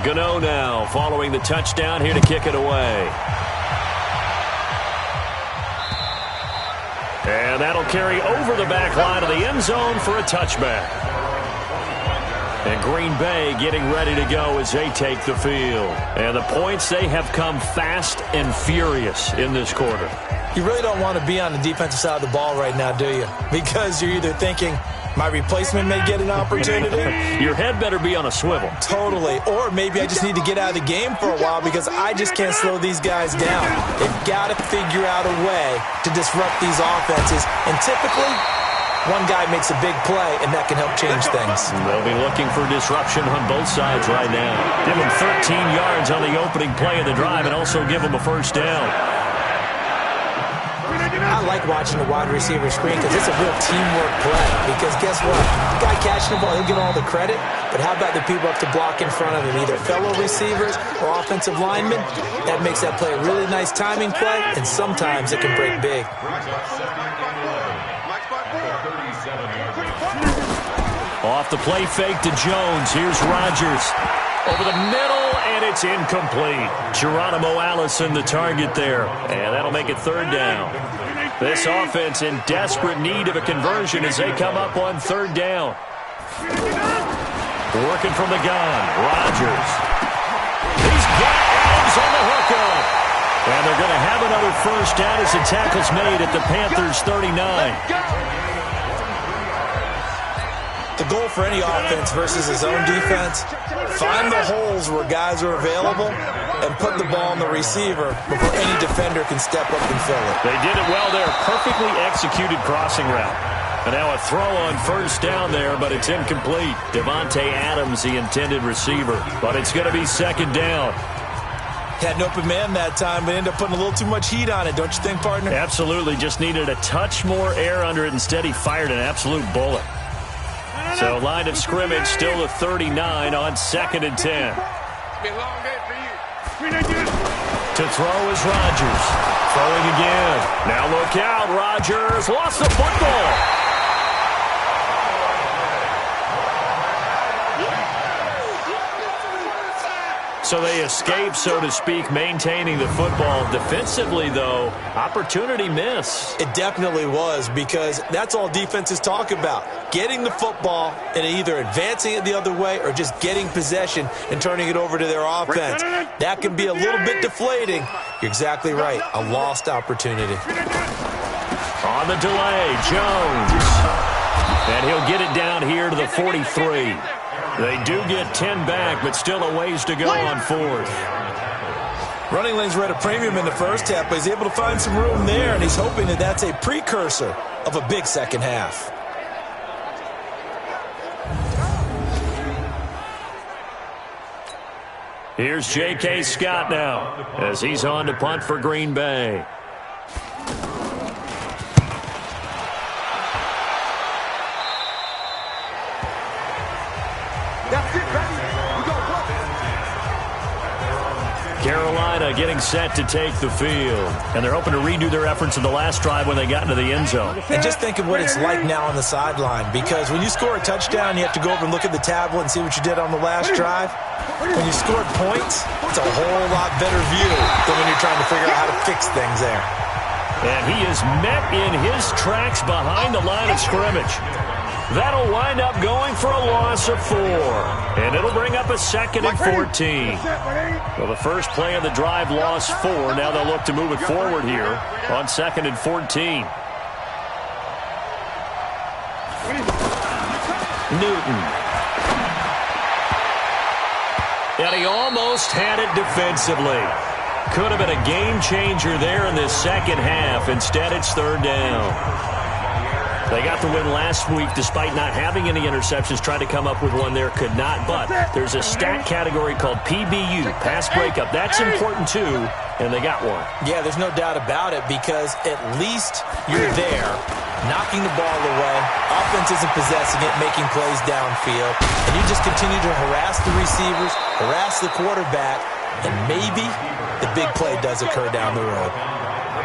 Gano now following the touchdown here to kick it away. And that'll carry over the back line of the end zone for a touchback. And Green Bay getting ready to go as they take the field. And the points, they have come fast and furious in this quarter. You really don't want to be on the defensive side of the ball right now, do you? Because you're either thinking, my replacement may get an opportunity. Your head better be on a swivel. Totally. Or maybe I just need to get out of the game for a while because I just can't slow these guys down. They've got to figure out a way to disrupt these offenses. And typically, one guy makes a big play, and that can help change things. They'll be looking for disruption on both sides right now. Give them 13 yards on the opening play of the drive and also give them a first down. I like watching the wide receiver screen because it's a real teamwork play. Because guess what? The guy catching the ball, he'll get all the credit. But how about the people up to block in front of him? Either fellow receivers or offensive linemen. That makes that play a really nice timing play, and sometimes it can break big. Off the play fake to Jones. Here's Rodgers. Over the middle, and it's incomplete. Geronimo Allison the target there. And that'll make it third down. This offense in desperate need of a conversion as they come up on third down. Working from the gun, Rodgers. He's got Adams on the hookup. And they're going to have another first down as the tackle's made at the Panthers' 39. The goal for any offense versus his own defense, find the holes where guys are available and put the ball on the receiver before any defender can step up and fill it. They did it well there. Perfectly executed crossing route. And now a throw on first down there, but it's incomplete. Devontae Adams, the intended receiver. But it's going to be second down. Had an open man that time, but ended up putting a little too much heat on it, don't you think, partner? Absolutely. Just needed a touch more air under it. Instead, he fired an absolute bullet. So line of scrimmage still a 39 on 2nd and 10. Be a long day for you. To throw is Rodgers. Throwing again. Now look out, Rodgers. Lost the football. So they escape, so to speak, maintaining the football. Defensively, though, opportunity miss. It definitely was, because that's all defenses talk about. Getting the football and either advancing it the other way or just getting possession and turning it over to their offense. That can be a little bit deflating. You're exactly right. A lost opportunity. On the delay, Jones. And he'll get it down here to the 43. They do get 10 back, but still a ways to go on fourth. Running lanes were at a premium in the first half, but he's able to find some room there, and he's hoping that that's a precursor of a big second half. Here's J.K. Scott now as he's on to punt for Green Bay. Carolina getting set to take the field. And they're hoping to redo their efforts in the last drive when they got into the end zone. And just think of what it's like now on the sideline, because when you score a touchdown, you have to go over and look at the tablet and see what you did on the last drive. When you scored points, it's a whole lot better view than when you're trying to figure out how to fix things there. And he is met in his tracks behind the line of scrimmage. That'll wind up going for a loss of 4. And it'll bring up a 2nd and 14. Well, the first play of the drive lost 4. Now they'll look to move it forward here on 2nd and 14. Newton. And he almost had it defensively. Could have been a game changer there in this second half. Instead, it's third down. They got the win last week despite not having any interceptions. Tried to come up with one there, could not. But there's a stat category called PBU, pass breakup. That's important too, and they got one. Yeah, there's no doubt about it, because at least you're there, knocking the ball away. Offense isn't possessing it, making plays downfield. And you just continue to harass the receivers, harass the quarterback, and maybe the big play does occur down the road.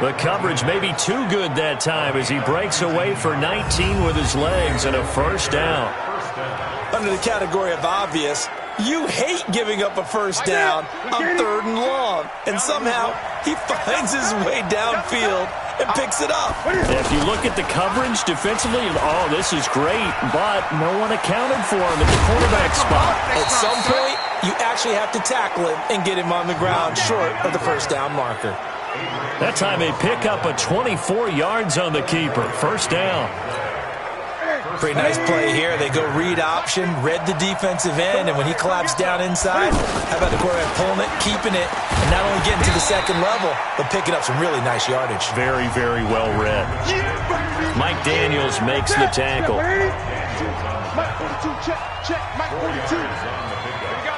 The coverage may be too good that time as he breaks away for 19 with his legs and a first down. Under the category of obvious, You hate giving up a first down on 3rd and long. And somehow he finds his way downfield and picks it up. If you look at the coverage defensively, oh, this is great, but no one accounted for him at the quarterback spot. At some point, you actually have to tackle him and get him on the ground short of the first down marker. That time they pick up a 24 yards on the keeper. First down. Pretty nice play here. They go read option, read the defensive end, and when he collapsed down inside, how about the quarterback pulling it, keeping it, and not only getting to the second level, but picking up some really nice yardage. Very, very well read. Mike Daniels makes the tackle. Mike 42, check, Mike 42. Here we go.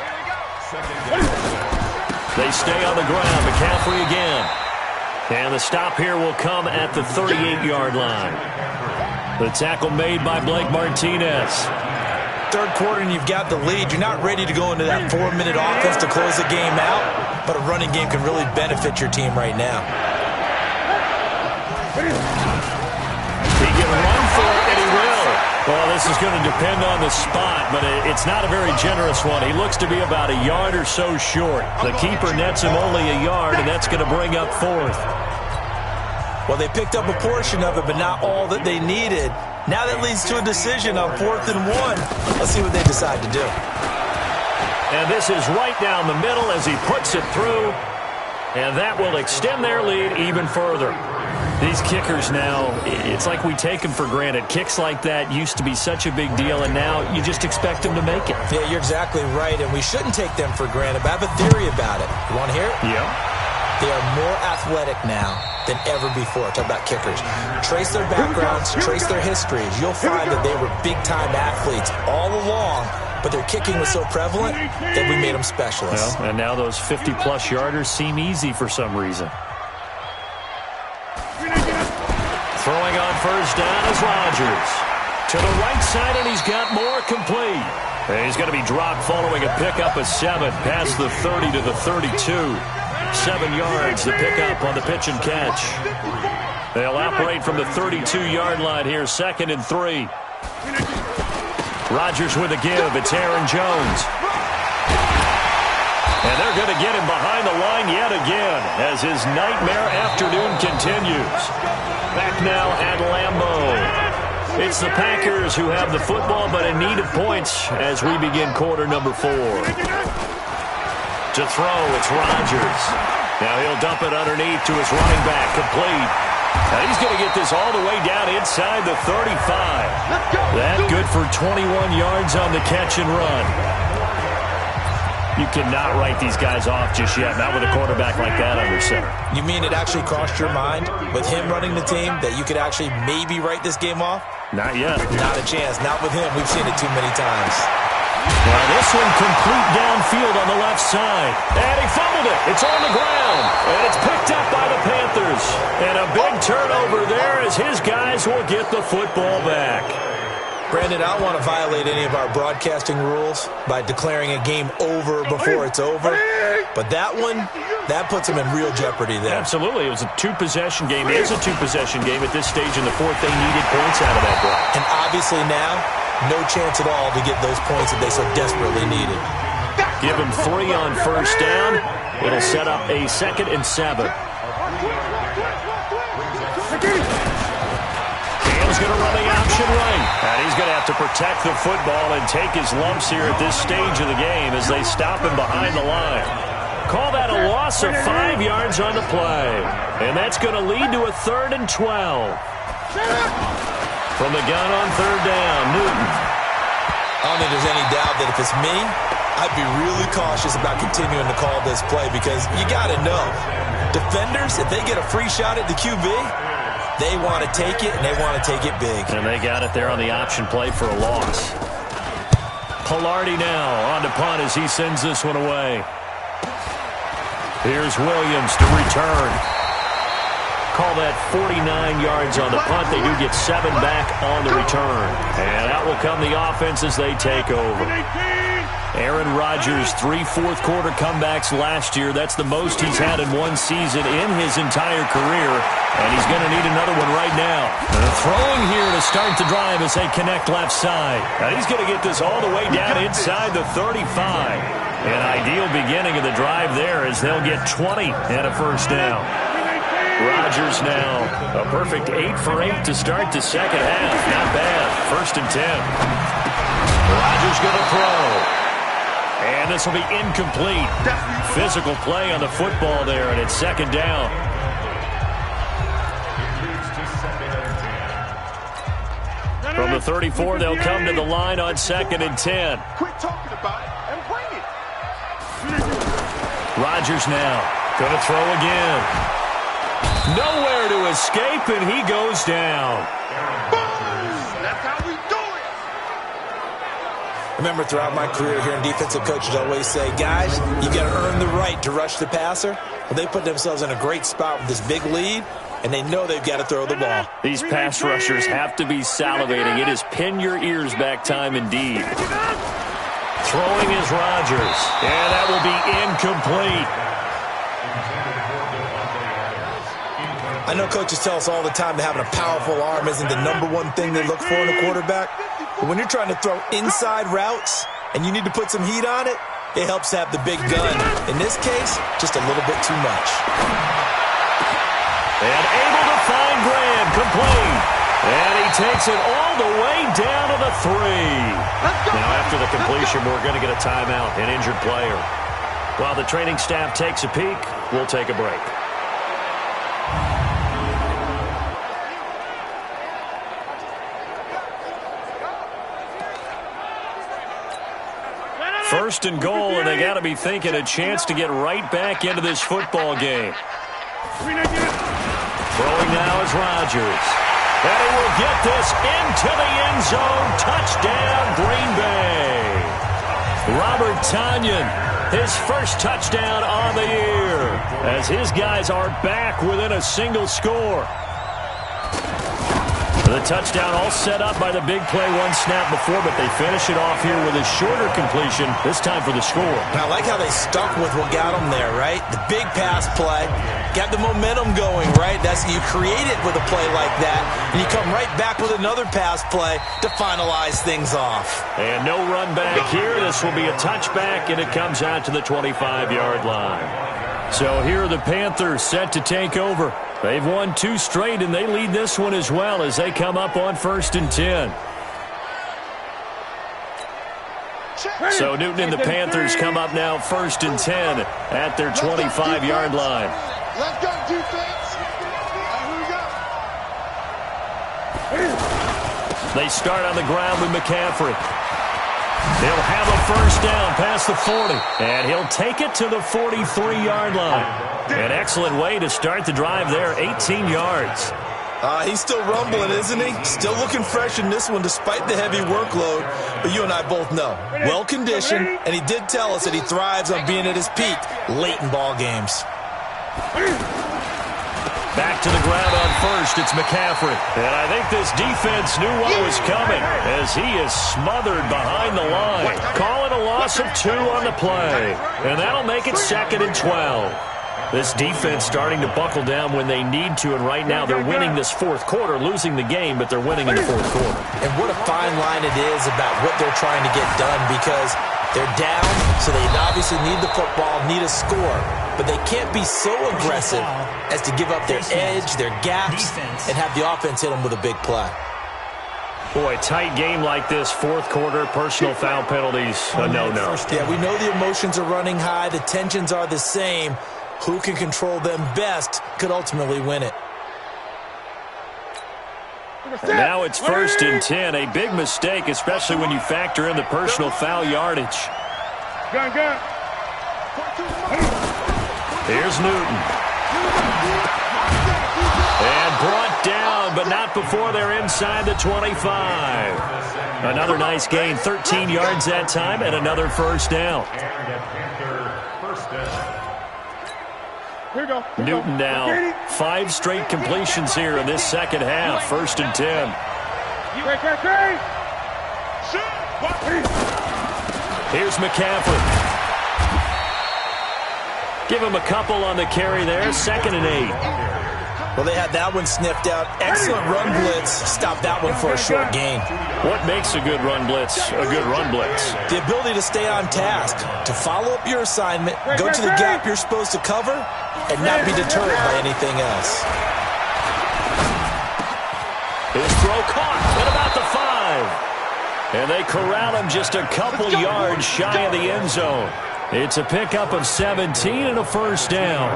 They stay on the ground. McCaffrey again. And the stop here will come at the 38-yard line. The tackle made by Blake Martinez. Third quarter and you've got the lead. You're not ready to go into that 4-minute offense to close the game out, but a running game can really benefit your team right now. He can run for it, and he will. Well, this is going to depend on the spot, but it's not a very generous one. He looks to be about a yard or so short. The keeper nets him only a yard, and that's going to bring up 4th. Well, they picked up a portion of it, but not all that they needed. Now that leads to a decision on 4th and 1. Let's see what they decide to do. And this is right down the middle as he puts it through. And that will extend their lead even further. These kickers now, it's like we take them for granted. Kicks like that used to be such a big deal, and now you just expect them to make it. Yeah, you're exactly right, and we shouldn't take them for granted. But I have a theory about it. You want to hear it? Yeah. They are more athletic now than ever before. Talk about kickers. Trace their backgrounds, trace their histories. You'll find that they were big-time athletes all along, but their kicking was so prevalent that we made them specialists. Well, and now those 50-plus yarders seem easy for some reason. Throwing on first down is Rodgers. To the right side, and he's got more complete. And he's going to be dropped following a pickup of 7 past the 30 to the 32. 7 yards to pick up on the pitch and catch. They'll operate from the 32-yard line here, 2nd and 3. Rodgers with a give. It's Aaron Jones. And they're going to get him behind the line yet again as his nightmare afternoon continues. Back now at Lambeau. It's the Packers who have the football, but in need of points as we begin quarter number 4. To throw, it's Rodgers. Now he'll dump it underneath to his running back, complete. Now he's going to get this all the way down inside the 35. That good for 21 yards on the catch and run. You cannot write these guys off just yet, not with a quarterback like that under center. You mean it actually crossed your mind with him running the team that you could actually maybe write this game off? Not yet. Not a chance. Not with him. We've seen it too many times. Now this one complete downfield on the left side. And he fumbled it. It's on the ground. And it's picked up by the Panthers. And a big turnover there as his guys will get the football back. Brandon, I don't want to violate any of our broadcasting rules by declaring a game over before it's over. But that one, that puts them in real jeopardy there. Absolutely. It was a 2-possession game. It is a 2-possession game at this stage in the 4th. They needed points out of that drive. And obviously now, no chance at all to get those points that they so desperately needed. Give them 3 on first down. It'll set up a 2nd and 7. Cam's going to run the option right. And he's going to have to protect the football and take his lumps here at this stage of the game as they stop him behind the line. Call that a loss of 5 yards on the play. And that's going to lead to a 3rd and 12. From the gun on 3rd down, Newton. I don't think there's any doubt that if it's me, I'd be really cautious about continuing to call this play because you got to know, defenders, if they get a free shot at the QB, they want to take it, and they want to take it big. And they got it there on the option play for a loss. Pilardi now on to punt as he sends this one away. Here's Williams to return. call that 49 yards on the punt. They do get 7 back on the return. And out will come the offense as they take over. Aaron Rodgers, 3 fourth-quarter comebacks last year. That's the most he's had in one season in his entire career. And he's going to need another one right now. Throwing here to start the drive as they connect left side. Now he's going to get this all the way down inside the 35. An ideal beginning of the drive there as they'll get 20 and a first down. Rodgers now a perfect 8 for 8 to start the second half. Not bad. 1st and 10. Rodgers going to throw. And this will be incomplete. Physical play on the football there, and it's 2nd down. From the 34, they'll come to the line on 2nd and 10. Quit talking about it and bring it. Rodgers now going to throw again. Nowhere to escape, and he goes down. Boom! That's how we do it. Remember, throughout my career here, defensive coaches always say, guys, you got to earn the right to rush the passer. Well, they put themselves in a great spot with this big lead, and they know they've got to throw the ball. These pass rushers have to be salivating. It is pin your ears back time indeed. Throwing is Rodgers, and that will be incomplete. I know coaches tell us all the time that having a powerful arm isn't the #1 thing they look for in a quarterback. But when you're trying to throw inside routes and you need to put some heat on it, it helps to have the big gun. In this case, just a little bit too much. And able to find Graham, complete. And he takes it all the way down to the 3. Now after the completion, we're going to get a timeout, an injured player. While the training staff takes a peek, we'll take a break. First and goal, and they got to be thinking a chance to get right back into this football game. Throwing now is Rodgers. And he will get this into the end zone. Touchdown, Green Bay. Robert Tonyan, his first touchdown on the year, as his guys are back within a single score. The touchdown all set up by the big play 1 snap before, but they finish it off here with a shorter completion, this time for the score. And I like how they stuck with what got them there, right? The big pass play, got the momentum going, right? That's you create it with a play like that, and you come right back with another pass play to finalize things off. And no run back here. This will be a touchback, and it comes out to the 25-yard line. So here are the Panthers set to take over. They've won 2 straight, and they lead this one as well as they come up on 1st and 10. So Newton and the Panthers come up now 1st and 10 at their 25-yard line. Let's go, defense. Here we go. They start on the ground with McCaffrey. He'll have a first down past the 40, and he'll take it to the 43-yard line. An excellent way to start the drive there, 18 yards. He's still rumbling, isn't he? Still looking fresh in this one despite the heavy workload. But you and I both know, well-conditioned, and he did tell us that he thrives on being at his peak late in ball games. Back to the ground on first, it's McCaffrey. And I think this defense knew what was coming as he is smothered behind the line. Call it a loss of 2 on the play. And that'll make it 2nd and 12. This defense starting to buckle down when they need to, and right now they're winning this 4th quarter, losing the game, but they're winning in the 4th quarter. And what a fine line it is about what they're trying to get done, because they're down, so they obviously need the football, need a score, but they can't be so aggressive as to give up their edge, their gaps, and have the offense hit them with a big play. Boy, tight game like this, 4th quarter, personal foul penalties, a no-no. Yeah, we know the emotions are running high, the tensions are the same. Who can control them best could ultimately win it. And now it's 1st and 10, a big mistake, especially when you factor in the personal foul yardage. Here's Newton. And brought down, but not before they're inside the 25. Another nice gain, 13 yards that time, and another first down. Newton now 5 straight completions here in this second half. 1st and 10. Here's McCaffrey. Give him a couple on the carry there. 2nd and 8. Well, they had that one sniffed out. Excellent run blitz. Stop that one for a short gain. What makes a good run blitz a good run blitz? The ability to stay on task, to follow up your assignment, go to the gap you're supposed to cover, and not be deterred by anything else. His throw caught at about the 5. And they corral him just a couple yards shy of the end zone. It's a pickup of 17 and a 1st down.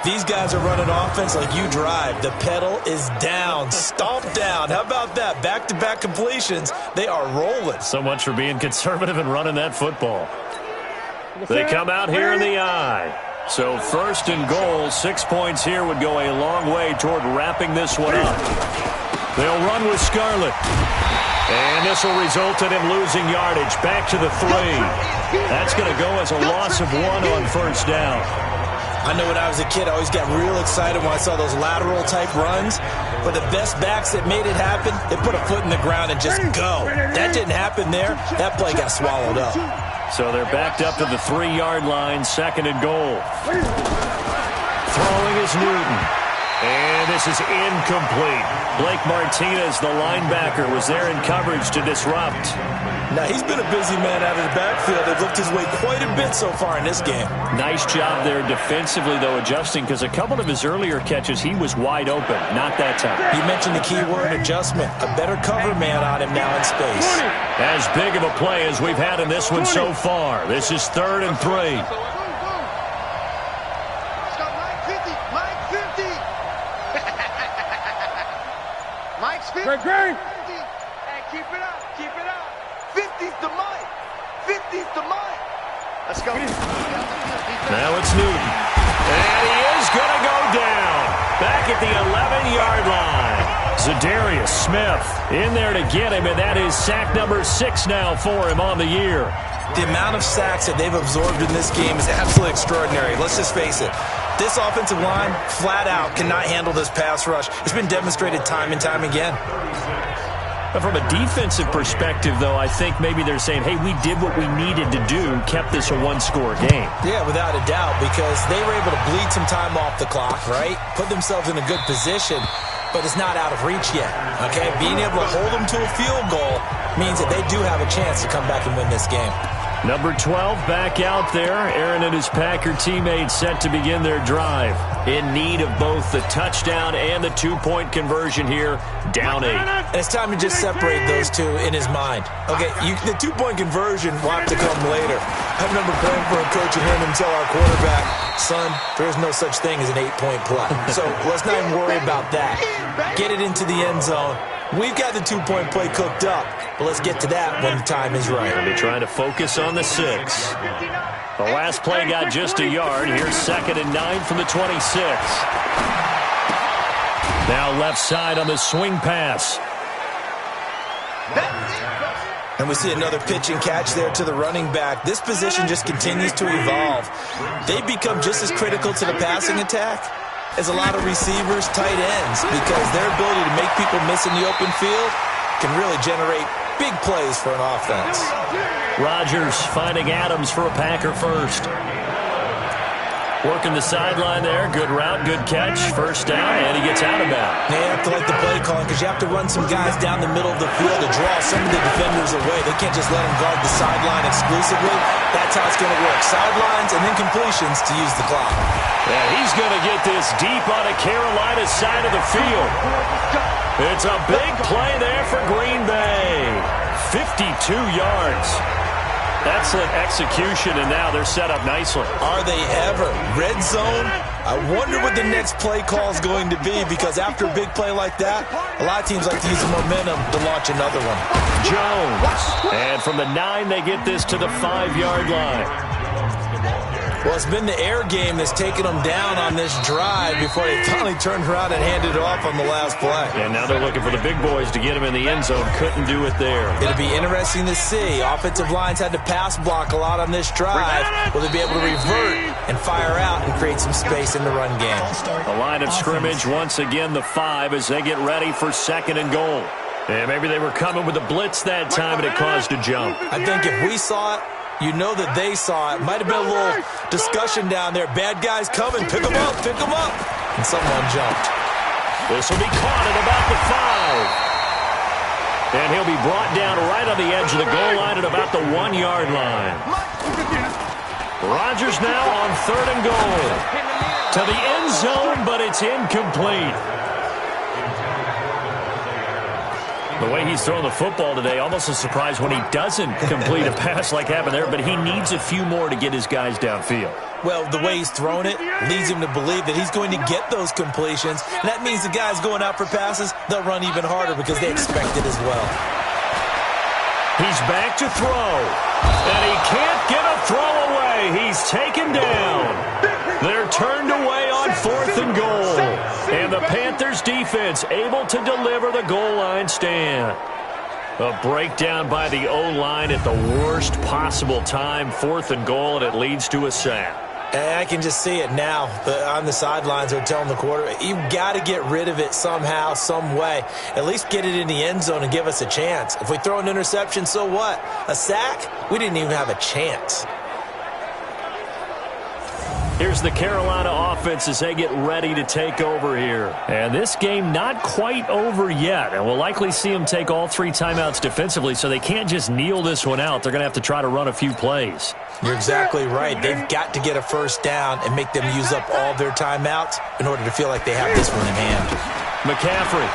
These guys are running offense like you drive. The pedal is down, stomped down. How about that? Back-to-back completions. They are rolling. So much for being conservative and running that football. They come out here in the eye. So 1st and goal, 6 points here would go a long way toward wrapping this one up. They'll run with Scarlett. And this will result in him losing yardage. Back to the 3. That's going to go as a loss of 1 on 1st down. I know when I was a kid, I always got real excited when I saw those lateral-type runs. But the best backs that made it happen, they put a foot in the ground and just go. That didn't happen there. That play got swallowed up. So they're backed up to the 3-yard line, 2nd and goal. Throwing is Newton. And this is incomplete. Blake Martinez, the linebacker, was there in coverage to disrupt. Now, he's been a busy man out of the backfield. They've looked his way quite a bit so far in this game. Nice job there defensively, though, adjusting, because a couple of his earlier catches, he was wide open. Not that time. You mentioned the key word, adjustment. A better cover man on him now in space. As big of a play as we've had in this one so far. This is 3rd and 3. Hey, keep it up, keep it up. 50's the Mike. 50's the Mike. Let's go. Now it's Newton. And he is going to go down. Back at the 11-yard line. Zadarius Smith in there to get him, and that is sack number 6 now for him on the year. The amount of sacks that they've absorbed in this game is absolutely extraordinary. Let's just face it. This offensive line, flat out, cannot handle this pass rush. It's been demonstrated time and time again. But from a defensive perspective, though, I think maybe they're saying, hey, we did what we needed to do, kept this a 1-score game. Yeah, without a doubt, because they were able to bleed some time off the clock, right? Put themselves in a good position, but it's not out of reach yet, okay? Being able to hold them to a field goal means that they do have a chance to come back and win this game. Number 12 back out there. Aaron and his Packer teammates set to begin their drive. In need of both the touchdown and the 2-point conversion here. Down 8. And it's time to just separate those two in his mind. Okay, the 2-point conversion will have to come later. I remember playing for a coach and hearing him tell our quarterback, son, there's no such thing as an 8-point play. So let's not even worry about that. Get it into the end zone. We've got the 2-point play cooked up, but let's get to that when the time is right. They'll be trying to focus on the 6. The last play got just a yard. Here's 2nd and 9 from the 26. Now left side on the swing pass. And we see another pitch and catch there to the running back. This position just continues to evolve. They become just as critical to the passing attack as a lot of receivers, tight ends, because their ability to make people miss in the open field can really generate big plays for an offense. Rodgers finding Adams for a Packer first. Working the sideline there. Good route, good catch. 1st down, and he gets out of bounds. They have to like the play calling because you have to run some guys down the middle of the field to draw some of the defenders away. They can't just let them guard the sideline exclusively. That's how it's going to work. Sidelines and then completions to use the clock. Yeah, he's going to get this deep on a Carolina side of the field. It's a big play there for Green Bay. 52 yards. Excellent execution, and now they're set up nicely. Are they ever? Red zone? I wonder what the next play call is going to be, because after a big play like that, a lot of teams like to use the momentum to launch another one. Jones. And from the 9, they get this to the 5-yard line. Well, it's been the air game that's taken them down on this drive before they finally turned around and handed it off on the last play. And now they're looking for the big boys to get him in the end zone. Couldn't do it there. It'll be interesting to see. Offensive lines had to pass block a lot on this drive. Will they be able to revert and fire out and create some space in the run game? The line of scrimmage once again the 5 as they get ready for 2nd and goal. And maybe they were coming with a blitz that time and it caused a jump. I think if we saw it, you know that they saw it. Might have been a little discussion down there. Bad guys coming. Pick them up. Pick them up. And someone jumped. This will be caught at about the 5. And he'll be brought down right on the edge of the goal line at about the 1-yard line. Rodgers now on 3rd and goal. To the end zone, but it's incomplete. The way he's throwing the football today, almost a surprise when he doesn't complete a pass like happened there, but he needs a few more to get his guys downfield. Well, the way he's thrown it leads him to believe that he's going to get those completions. And that means the guys going out for passes, they'll run even harder because they expect it as well. He's back to throw, and he can't get a throw away. He's taken down. They're turned away on 4th and goal. And the Panthers defense able to deliver the goal line stand. A breakdown by the O-line at the worst possible time. 4th and goal, and it leads to a sack. And I can just see it now. On the sidelines, they're telling the quarterback, you've got to get rid of it somehow, some way. At least get it in the end zone and give us a chance. If we throw an interception, so what? A sack? We didn't even have a chance. Here's the Carolina offense as they get ready to take over here. And this game not quite over yet. And we'll likely see them take all 3 timeouts defensively, so they can't just kneel this one out. They're going to have to try to run a few plays. You're exactly right. They've got to get a first down and make them use up all their timeouts in order to feel like they have this one in hand. McCaffrey.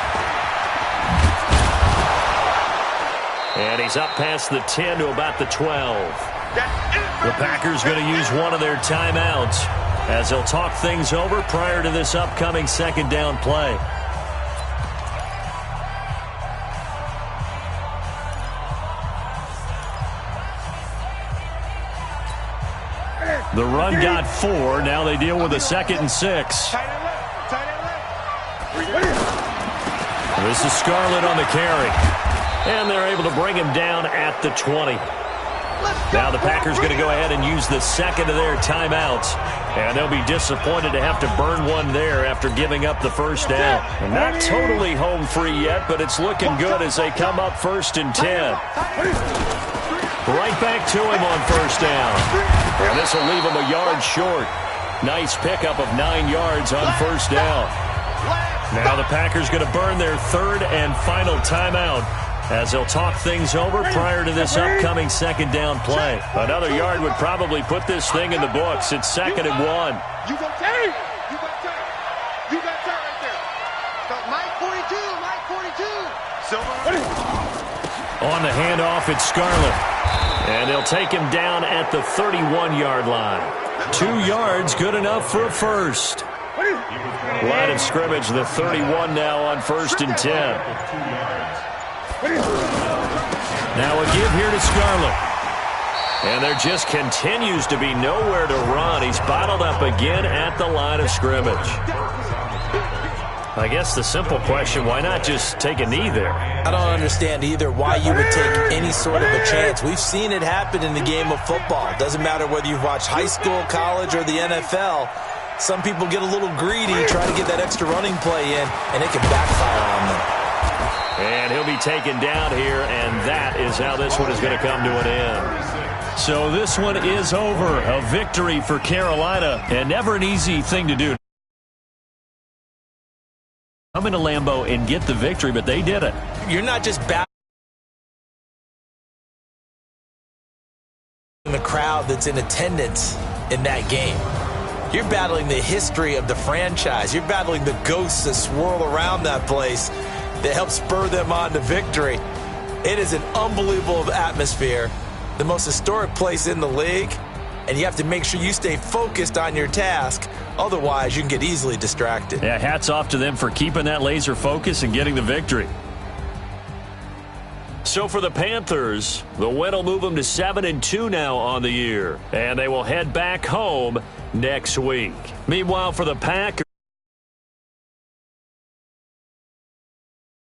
And he's up past the 10 to about the 12. The Packers going to use one of their timeouts as they'll talk things over prior to this upcoming 2nd down play. The run got 4. Now they deal with a 2nd and 6. This is Scarlett on the carry. And they're able to bring him down at the 20. Now the Packers going to go ahead and use the 2nd of their timeouts. And they'll be disappointed to have to burn one there after giving up the first down. And not totally home free yet, but it's looking good as they come up 1st and 10. Right back to him on 1st down. And this will leave him a yard short. Nice pickup of 9 yards on 1st down. Now the Packers going to burn their 3rd and final timeout as they'll talk things over prior to this upcoming 2nd down play. Another yard would probably put this thing in the books. It's 2nd and 1. You got time. You got time. You got time right there. So Mike 42. Mike 42. Silver. On the handoff, it's Scarlett. And they'll take him down at the 31-yard line. 2 yards, good enough for a first. Line of scrimmage, the 31 now on 1st and 10. Now a give here to Scarlett. And there just continues to be nowhere to run. He's bottled up again at the line of scrimmage. I guess the simple question, why not just take a knee there? I don't understand either why you would take any sort of a chance. We've seen it happen in the game of football. It doesn't matter whether you've watched high school, college, or the NFL. Some people get a little greedy, try to get that extra running play in, and it can backfire on them. And he'll be taken down here, and that is how this one is going to come to an end. So this one is over. A victory for Carolina, and never an easy thing to do. Come into Lambeau and get the victory, but they did it. You're not just battling the crowd that's in attendance in that game. You're battling the history of the franchise. You're battling the ghosts that swirl around that place that help spur them on to victory. It is an unbelievable atmosphere, the most historic place in the league, and you have to make sure you stay focused on your task. Otherwise, you can get easily distracted. Yeah, hats off to them for keeping that laser focus and getting the victory. So for the Panthers, the win will move them to 7-2 now on the year, and they will head back home next week. Meanwhile, for the Packers,